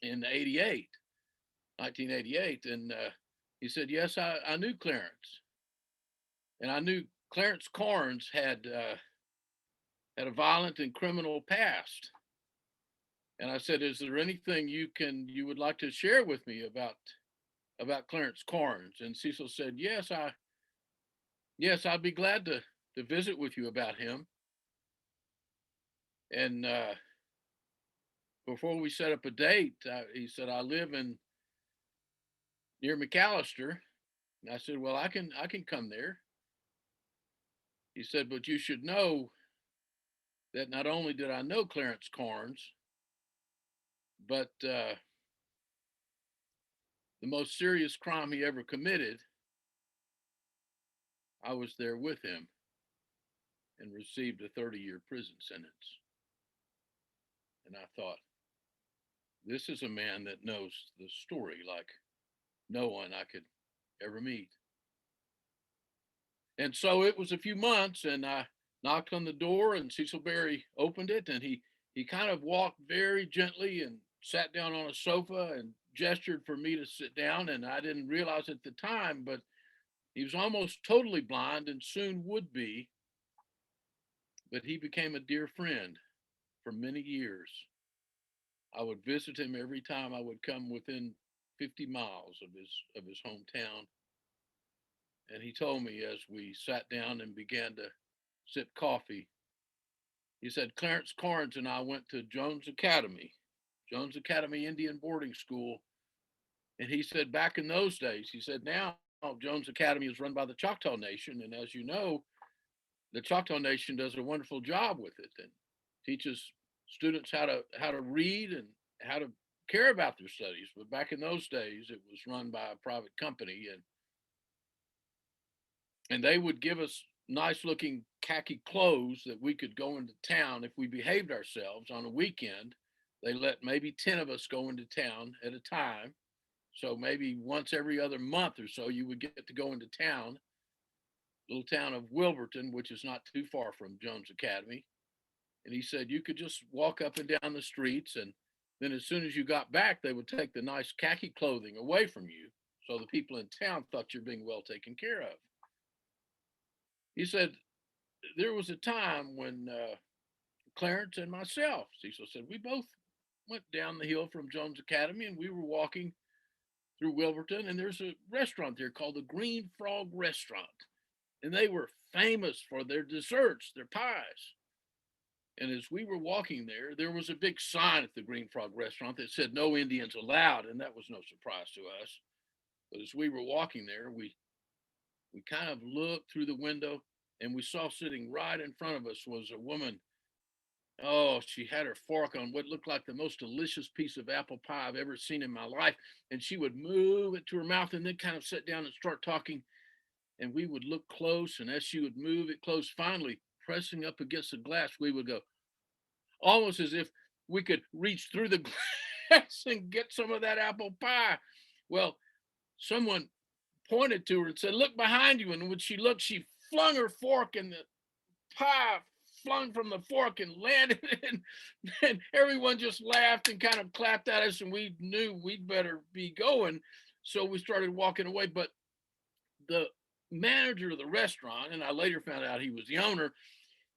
1988. And He said, yes, I knew Clarence. And I knew Clarence Carnes had a violent and criminal past. And I said, is there anything you would like to share with me about Clarence Carnes? And Cecil said, yes, I'd be glad to visit with you about him. And before we set up a date, he said, I live near McAllister. And I said, well, I can come there. He said, but you should know that not only did I know Clarence Carnes, but the most serious crime he ever committed, I was there with him and received a 30-year prison sentence. And I thought, this is a man that knows the story like no one I could ever meet. And so it was a few months, and I knocked on the door, and Cecil Berry opened it, and he kind of walked very gently and sat down on a sofa and gestured for me to sit down. And I didn't realize at the time, but he was almost totally blind and soon would be. But he became a dear friend for many years. I would visit him every time I would come within 50 miles of his hometown. And he told me as we sat down and began to sip coffee, he said, Clarence Carnes and I went to Jones Academy Indian Boarding School. And he said, back in those days, he said, now Jones Academy is run by the Choctaw Nation. And as you know, the Choctaw Nation does a wonderful job with it and teaches students how to read and how to care about their studies. But back in those days, it was run by a private company, and they would give us nice looking khaki clothes that we could go into town if we behaved ourselves on a weekend. They let maybe 10 of us go into town at a time. So maybe once every other month or so, you would get to go into town, little town of Wilburton, which is not too far from Jones Academy. And he said, you could just walk up and down the streets. And then as soon as you got back, they would take the nice khaki clothing away from you. So the people in town thought you're being well taken care of. He said, there was a time when Clarence and myself, Cecil said, we both went down the hill from Jones Academy and we were walking through Wilburton, and there's a restaurant there called the Green Frog Restaurant. And they were famous for their desserts, their pies. And as we were walking there was a big sign at the Green Frog Restaurant that said no Indians allowed, and that was no surprise to us. But as we were walking there, we kind of looked through the window, and we saw sitting right in front of us was a woman. Oh, she had her fork on what looked like the most delicious piece of apple pie I've ever seen in my life. And she would move it to her mouth and then kind of sit down and start talking. And we would look close. And as she would move it close, finally pressing up against the glass, we would go almost as if we could reach through the glass and get some of that apple pie. Well, someone pointed to her and said, look behind you. And when she looked, she flung her fork, and the pie flung from the fork and landed, and everyone just laughed and kind of clapped at us, and we knew we'd better be going. So we started walking away. But the manager of the restaurant, and I later found out he was the owner,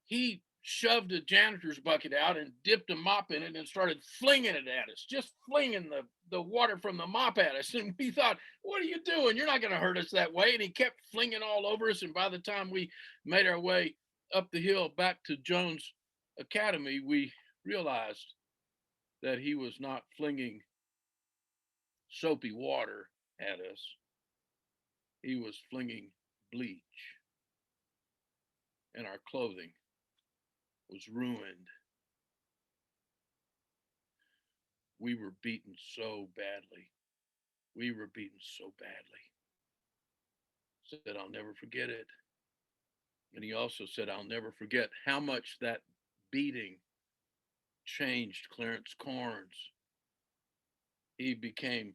he shoved a janitor's bucket out and dipped a mop in it and started flinging it at us, just flinging the water from the mop at us. And we thought, what are you doing? You're not going to hurt us that way. And he kept flinging all over us. And by the time we made our way up the hill back to Jones Academy, we realized that he was not flinging soapy water at us. He was flinging bleach, and our clothing was ruined. We were beaten so badly. Said, I'll never forget it. And he also said, I'll never forget how much that beating changed Clarence Carnes. He became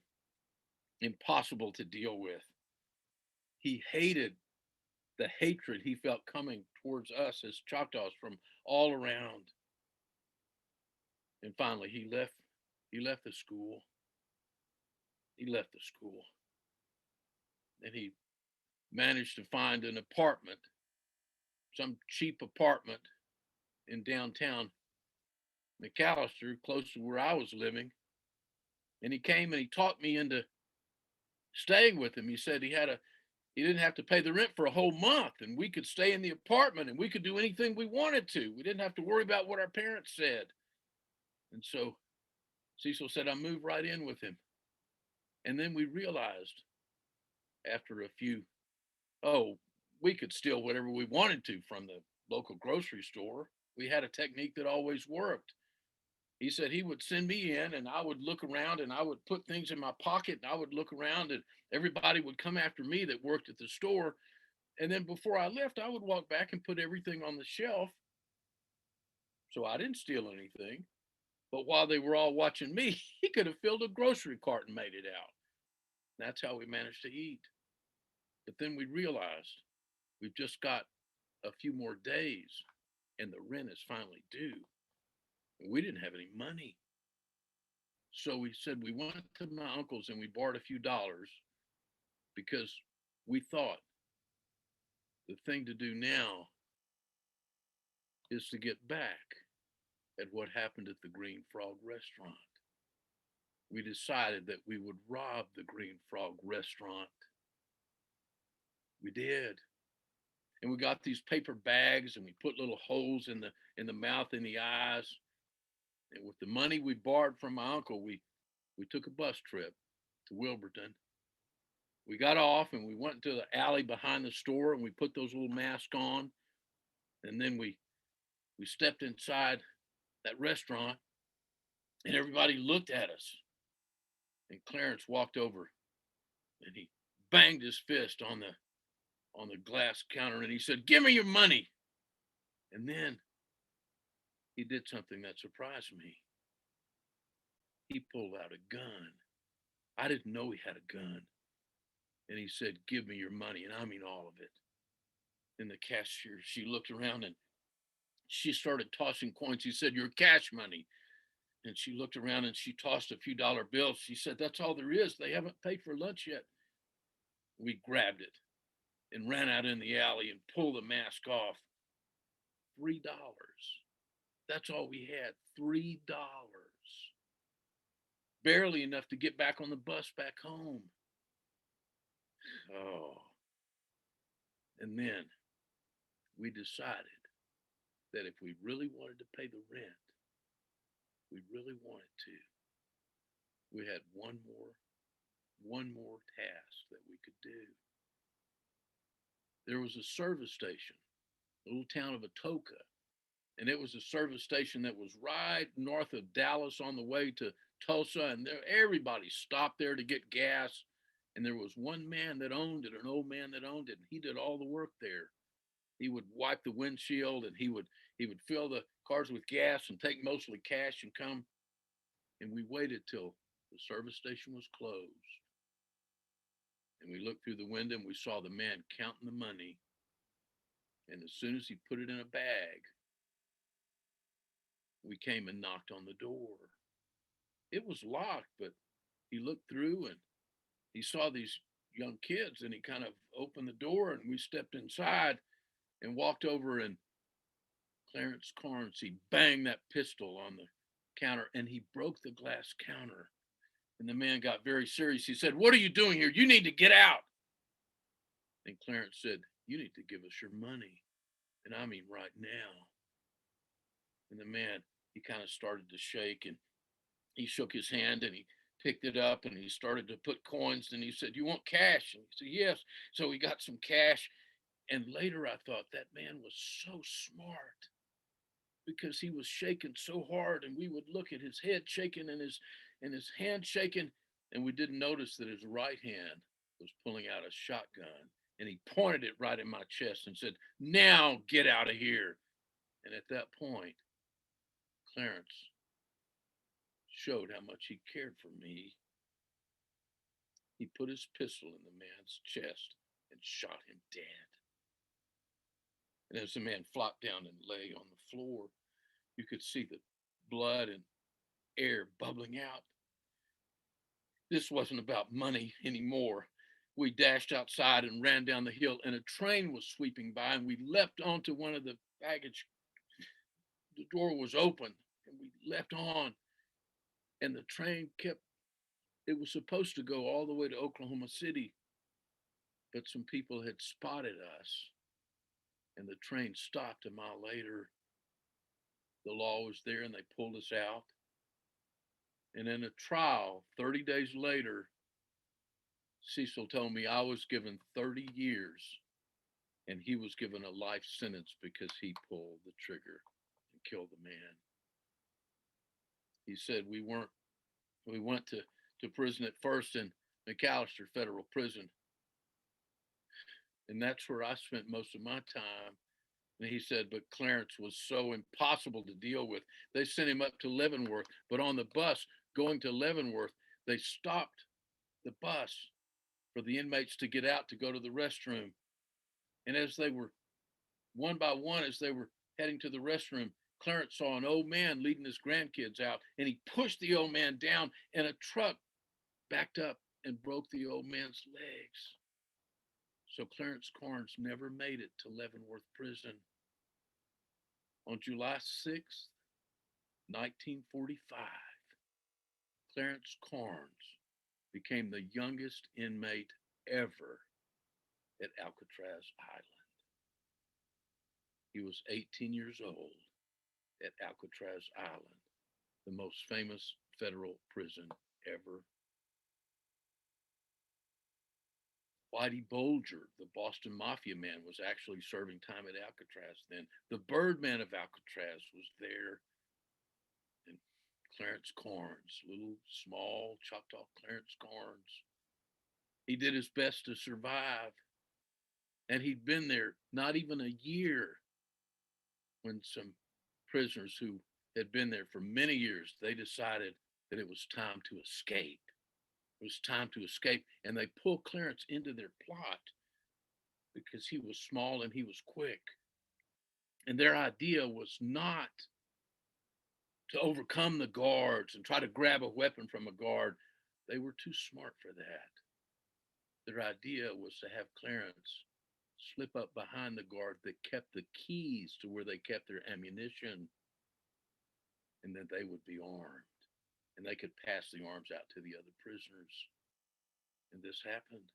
impossible to deal with. He hated the hatred he felt coming towards us as Choctaws from all around. And finally, he left the school. and he managed to find an apartment, some cheap apartment in downtown McAllister, close to where I was living. And he came and he talked me into staying with him. He said he didn't have to pay the rent for a whole month, and we could stay in the apartment and we could do anything we wanted to. We didn't have to worry about what our parents said. And so Cecil said, I moved right in with him. And then we realized after a few, we could steal whatever we wanted to from the local grocery store. We had a technique that always worked. He said he would send me in and I would look around and I would put things in my pocket and I would look around and everybody would come after me that worked at the store. And then before I left, I would walk back and put everything on the shelf. So I didn't steal anything. But while they were all watching me, he could have filled a grocery cart and made it out. That's how we managed to eat. But then we realized we've just got a few more days and the rent is finally due. And we didn't have any money. So we said we went to my uncle's and we borrowed a few dollars because we thought the thing to do now is to get back at what happened at the Green Frog restaurant. We decided that we would rob the Green Frog restaurant. We did. And we got these paper bags and we put little holes in the mouth and the eyes. And with the money we borrowed from my uncle, we took a bus trip to Wilburton. We got off and we went to the alley behind the store and we put those little masks on. And then we stepped inside that restaurant and everybody looked at us. And Clarence walked over and he banged his fist on the glass counter and he said, "Give me your money." And then he did something that surprised me. He pulled out a gun. I didn't know he had a gun. And he said, "Give me your money." And I mean all of it. And the cashier, she looked around and she started tossing coins. He said, "Your cash money." And she looked around and she tossed a few dollar bills. She said, "That's all there is. They haven't paid for lunch yet." We grabbed it and ran out in the alley and pulled the mask off. $3. That's all we had. $3. Barely enough to get back on the bus back home. Oh. And then we decided that if we really wanted to pay the rent, we really wanted to, we had one more task that we could do. There was a service station, a little town of Atoka, and it was a service station that was right north of Dallas on the way to Tulsa, and everybody stopped there to get gas. And there was one man that owned it, an old man that owned it, and he did all the work there. He would wipe the windshield and he would fill the cars with gas and take mostly cash and come. And we waited till the service station was closed. And we looked through the window and we saw the man counting the money. And as soon as he put it in a bag, we came and knocked on the door. It was locked, but he looked through and he saw these young kids and he kind of opened the door and we stepped inside and walked over, and Clarence Carnes, he banged that pistol on the counter and he broke the glass counter. And the man got very serious. He said, "What are you doing here? You need to get out." And Clarence said, "You need to give us your money. And I mean right now." And the man, he kind of started to shake and he shook his hand and he picked it up and he started to put coins and he said, "You want cash?" And he said, "Yes." So he got some cash. And later I thought that man was so smart because he was shaking so hard and we would look at his head shaking and his hand shaking, and we didn't notice that his right hand was pulling out a shotgun and he pointed it right in my chest and said, "Now get out of here." And at that point, Clarence showed how much he cared for me. He put his pistol in the man's chest and shot him dead. And as the man flopped down and lay on the floor, you could see the blood and air bubbling out. This wasn't about money anymore. we dashed outside and ran down the hill, and a train was sweeping by, and we leapt onto one of the baggage. The door was open, and we leapt on, and the train kept, it was supposed to go all the way to Oklahoma City, but some people had spotted us, and the train stopped a mile later. The law was there, and they pulled us out. And in a trial, 30 days later, Cecil told me I was given 30 years and he was given a life sentence because he pulled the trigger and killed the man. He said we went to prison at first in McAllister Federal Prison. And that's where I spent most of my time. And he said, but Clarence was so impossible to deal with. They sent him up to Leavenworth, but on the bus going to Leavenworth, they stopped the bus for the inmates to get out to go to the restroom. And as they were, one by one, as they were heading to the restroom, Clarence saw an old man leading his grandkids out, and he pushed the old man down, and a truck backed up and broke the old man's legs. So Clarence Carnes never made it to Leavenworth Prison. On July 6th, 1945, Clarence Carnes became the youngest inmate ever at Alcatraz Island. He was 18 years old at Alcatraz Island, the most famous federal prison ever. Whitey Bulger, the Boston Mafia man, was actually serving time at Alcatraz then. The Birdman of Alcatraz was there. And Clarence Carnes, little small Choctaw Clarence Carnes, he did his best to survive. And he'd been there not even a year when some prisoners who had been there for many years, they decided that it was time to escape. It was time to escape, and they pulled Clarence into their plot because he was small and he was quick. And their idea was not to overcome the guards and try to grab a weapon from a guard. They were too smart for that. Their idea was to have Clarence slip up behind the guard that kept the keys to where they kept their ammunition, and then they would be armed and they could pass the arms out to the other prisoners. And this happened.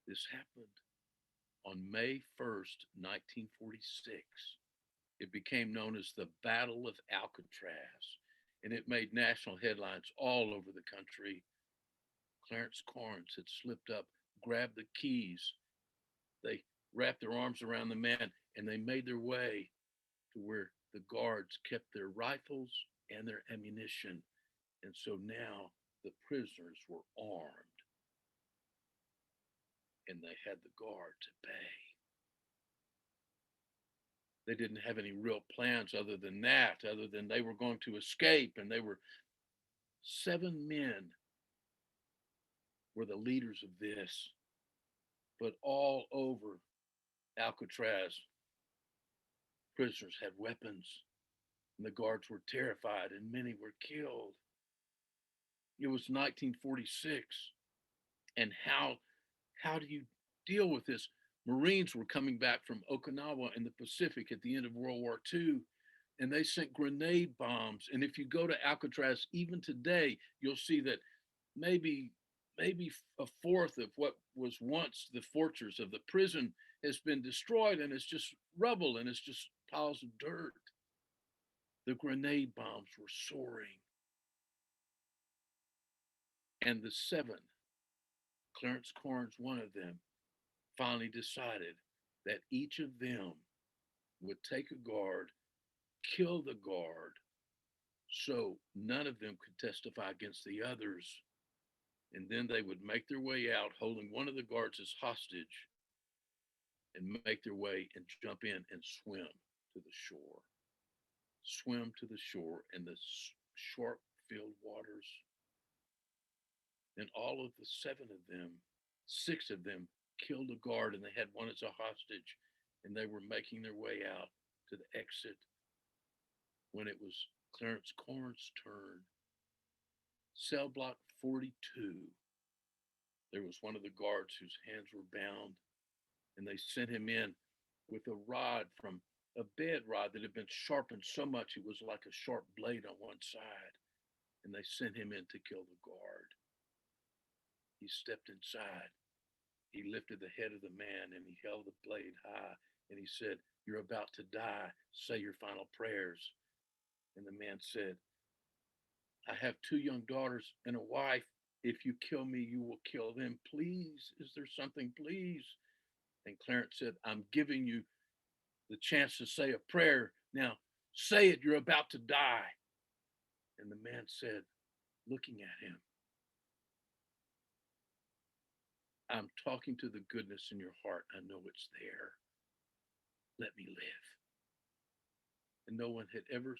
This happened on May 1st, 1946. It became known as the Battle of Alcatraz, and it made national headlines all over the country. Clarence Carnes had slipped up, grabbed the keys. They wrapped their arms around the man, and they made their way to where the guards kept their rifles and their ammunition. And so now the prisoners were armed, and they had the guard to bay. They didn't have any real plans other than that, other than they were going to escape. And they were 7 men were the leaders of this. But all over Alcatraz, prisoners had weapons, and the guards were terrified, and many were killed. It was 1946. And how do you deal with this? Marines were coming back from Okinawa in the Pacific at the end of World War II, and they sent grenade bombs. And if you go to Alcatraz, even today, you'll see that maybe a fourth of what was once the fortress of the prison has been destroyed, and it's just rubble, and it's just piles of dirt. The grenade bombs were soaring. And the 7, Clarence Carnes, one of them, finally decided that each of them would take a guard, kill the guard, so none of them could testify against the others. And then they would make their way out holding one of the guards as hostage and make their way and jump in and swim to the shore. Swim to the shore in the sharp-filled waters. And all of the 7 of them, 6 of them killed a guard, and they had one as a hostage, and they were making their way out to the exit when it was Clarence Carnes' turn. Cell block 42 there was one of the guards whose hands were bound, and they sent him in with a rod from a bed rod that had been sharpened so much it was like a sharp blade on one side. And they sent him in to kill the guard. He stepped inside. He lifted the head of the man and he held the blade high and he said, "You're about to die. Say your final prayers." And the man said, "I have 2 young daughters and a wife. If you kill me, you will kill them. Please, is there something, please?" And Clarence said, "I'm giving you the chance to say a prayer. Now say it, you're about to die." And the man said, looking at him, "I'm talking to the goodness in your heart. I know it's there. Let me live." And no one had ever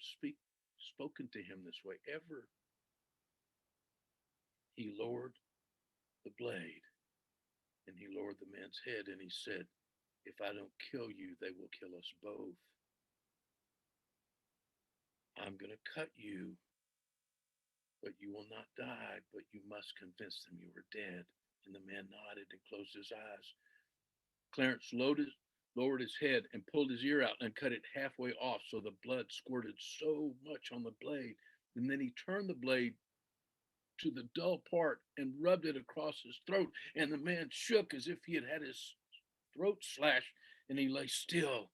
spoken to him this way, ever. He lowered the blade and he lowered the man's head and he said, "If I don't kill you, they will kill us both. I'm going to cut you, but you will not die, but you must convince them you were dead." And the man nodded and closed his eyes. Clarence lowered his head and pulled his ear out and cut it halfway off so the blood squirted so much on the blade. And then he turned the blade to the dull part and rubbed it across his throat. And the man shook as if he had had his throat slashed, and he lay still.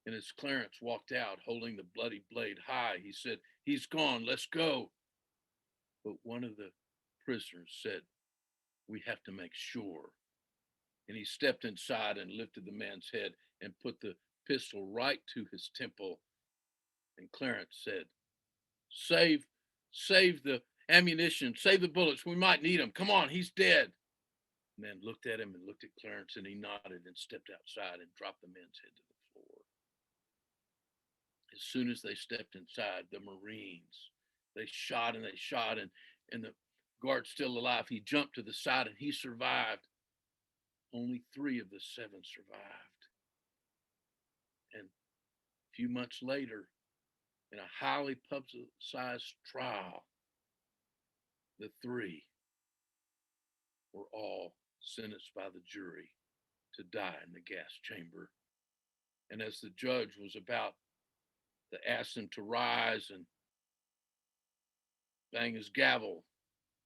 And as Clarence walked out holding the bloody blade high, he said, "He's gone, let's go." But one of the prisoners said, "We have to make sure." And he stepped inside and lifted the man's head and put the pistol right to his temple. And Clarence said, Save the ammunition, save the bullets. We might need them. Come on, he's dead." The man looked at him and looked at Clarence and he nodded and stepped outside and dropped the man's head to the floor. As soon as they stepped inside, the Marines, they shot and and the guard still alive, he jumped to the side and he survived. Only 3 of the 7 survived. And a few months later, in a highly publicized trial, the 3 were all sentenced by the jury to die in the gas chamber. And as the judge was about to ask them to rise and bang his gavel,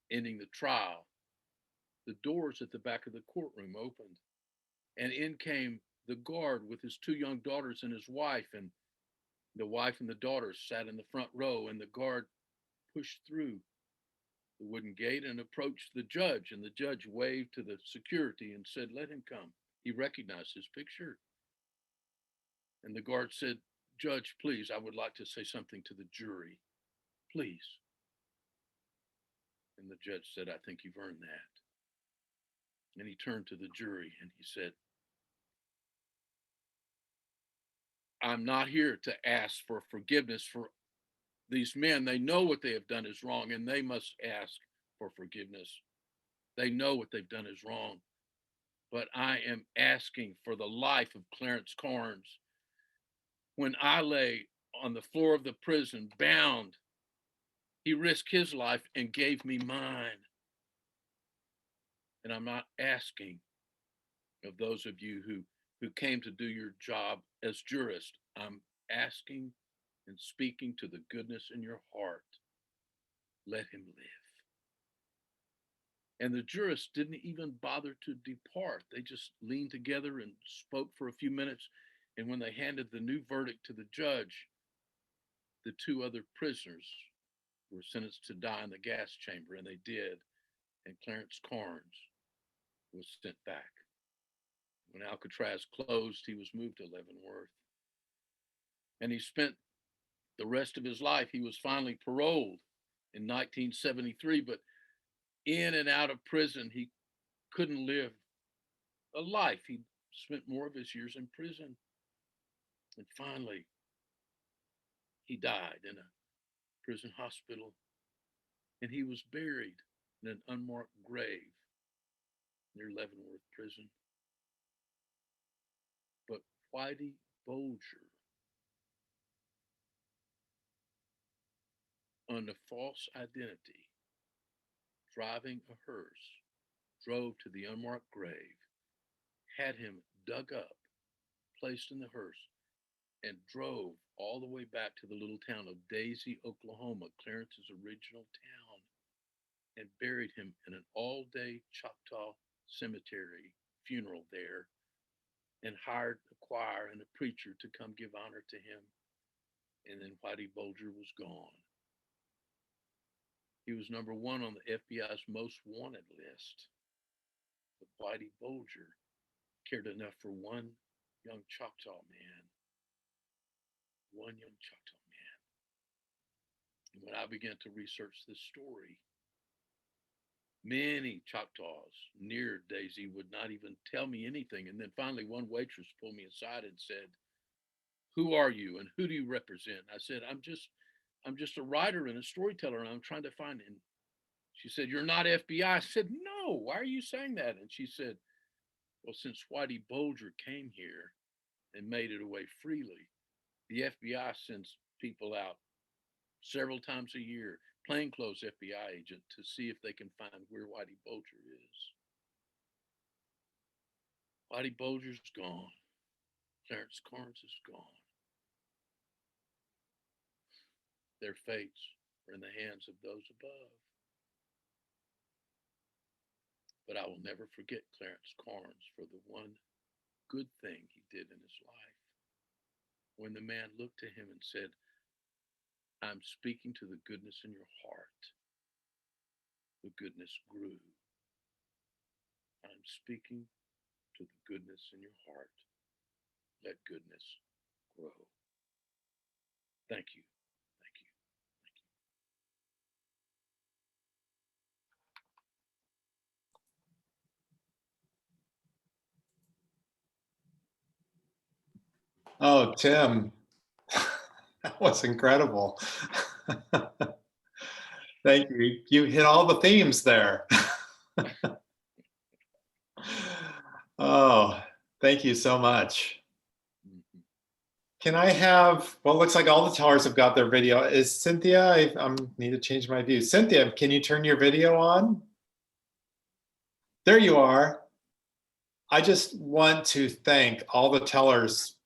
ending the trial, the doors at the back of the courtroom opened, and in came the guard with his 2 young daughters and his wife, and the wife and the daughters sat in the front row, and the guard pushed through the wooden gate and approached the judge, and the judge waved to the security and said, "Let him come." He recognized his picture. And the guard said, "Judge, please, I would like to say something to the jury, please." And the judge said, "I think you've earned that." And he turned to the jury and he said, "I'm not here to ask for forgiveness for these men. They know what they have done is wrong and they must ask for forgiveness. They know what they've done is wrong. But I am asking for the life of Clarence Carnes. When I lay on the floor of the prison bound, he risked his life and gave me mine. And I'm not asking of those of you who came to do your job as jurists. I'm asking and speaking to the goodness in your heart. Let him live." And the jurists didn't even bother to depart. They just leaned together and spoke for a few minutes. And when they handed the new verdict to the judge, the 2 other prisoners were sentenced to die in the gas chamber, and they did. And Clarence Carnes was sent back. When Alcatraz closed, he was moved to Leavenworth. And he spent the rest of his life. He was finally paroled in 1973, but in and out of prison, he couldn't live a life. He spent more of his years in prison. And finally, he died in a prison hospital. And he was buried in an unmarked grave near Leavenworth Prison. But Whitey Bulger, under false identity, driving a hearse, drove to the unmarked grave, had him dug up, placed in the hearse, and drove all the way back to the little town of Daisy, Oklahoma, Clarence's original town, and buried him in an all-day Choctaw cemetery funeral there, and hired a choir and a preacher to come give honor to him. And then Whitey Bulger was gone. He was number 1 on the FBI's most wanted list. But Whitey Bulger cared enough for one young Choctaw man. One young Choctaw man. And when I began to research this story, many Choctaws near Daisy would not even tell me anything. And then finally, one waitress pulled me aside and said, "Who are you and who do you represent?" I said, I'm just a writer and a storyteller, and I'm trying to find him. She said, "You're not FBI." I said, "No, why are you saying that?" And she said, "Well, since Whitey Bulger came here and made it away freely, the FBI sends people out several times a year, plainclothes FBI agent, to see if they can find where Whitey Bulger is." Whitey Bulger's gone. Clarence Carnes is gone. Their fates are in the hands of those above. But I will never forget Clarence Carnes for the one good thing he did in his life. When the man looked to him and said, "I'm speaking to the goodness in your heart," the goodness grew. "I'm speaking to the goodness in your heart. Let goodness grow." Thank you. Thank you. Thank you. Oh, Tim, that was incredible. Thank you. You hit all the themes there. Oh, thank you so much. Mhm. Can I have, well, it looks like all the tellers have got their video. Is Cynthia, I need to change my view. Cynthia, can you turn your video on? There you are. I just want to thank all the tellers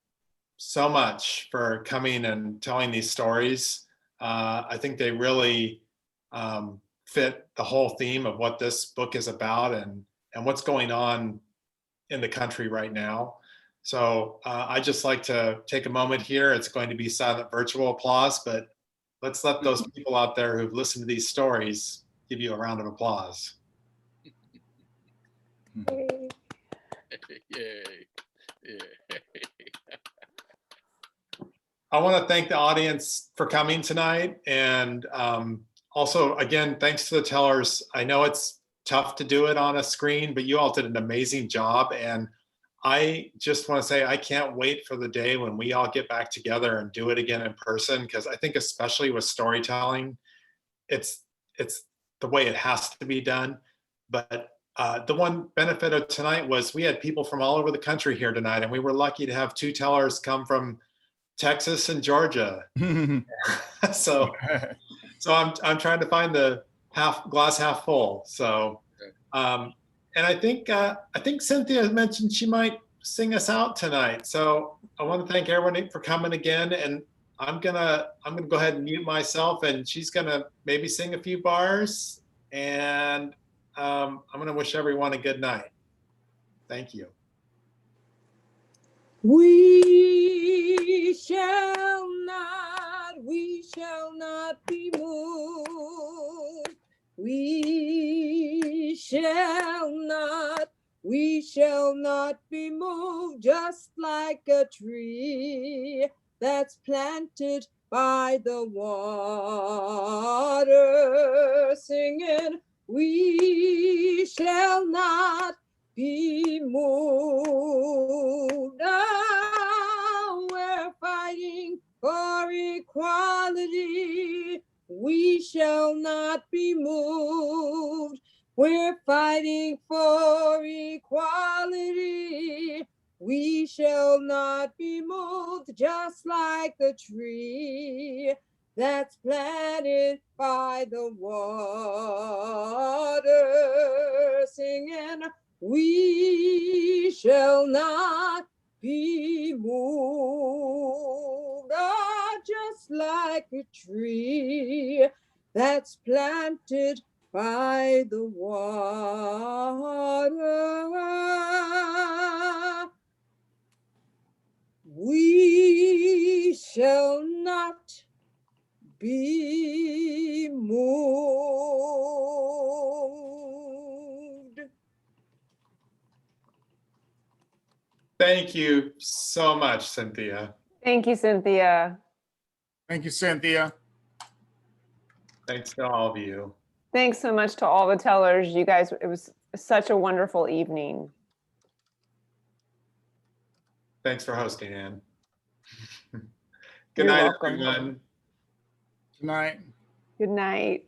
so much for coming and telling these stories. I think they really fit the whole theme of what this book is about and what's going on in the country right now. So I just like to take a moment here. It's going to be silent virtual applause, but let's let those people out there who've listened to these stories give you a round of applause. Yay. Yay. Yay. I want to thank the audience for coming tonight. And also, again, thanks to the tellers. I know it's tough to do it on a screen, but you all did an amazing job. And I just want to say, I can't wait for the day when we all get back together and do it again in person, because I think especially with storytelling, it's the way it has to be done. But the one benefit of tonight was we had people from all over the country here tonight, and we were lucky to have 2 tellers come from Texas and Georgia. so I'm trying to find the glass half full. So and I think Cynthia mentioned she might sing us out tonight. So I want to thank everyone for coming again, and I'm gonna go ahead and mute myself, and she's gonna maybe sing a few bars, and I'm gonna wish everyone a good night. Thank you. We shall not be moved. We shall not be moved, just like a tree that's planted by the water, singing, we shall not be moved. Now we're fighting for equality. We shall not be moved. We're fighting for equality. We shall not be moved, just like the tree that's planted by the water, singing, we shall not be moved. Ah, just like a tree that's planted by the water, we shall not be moved. Thank you so much, Cynthia. Thank you, Cynthia. Thank you, Cynthia. Thanks to all of you. Thanks so much to all the tellers. You guys, it was such a wonderful evening. Thanks for hosting, Anne. Good You're night, welcome. everyone. Good night. Good night.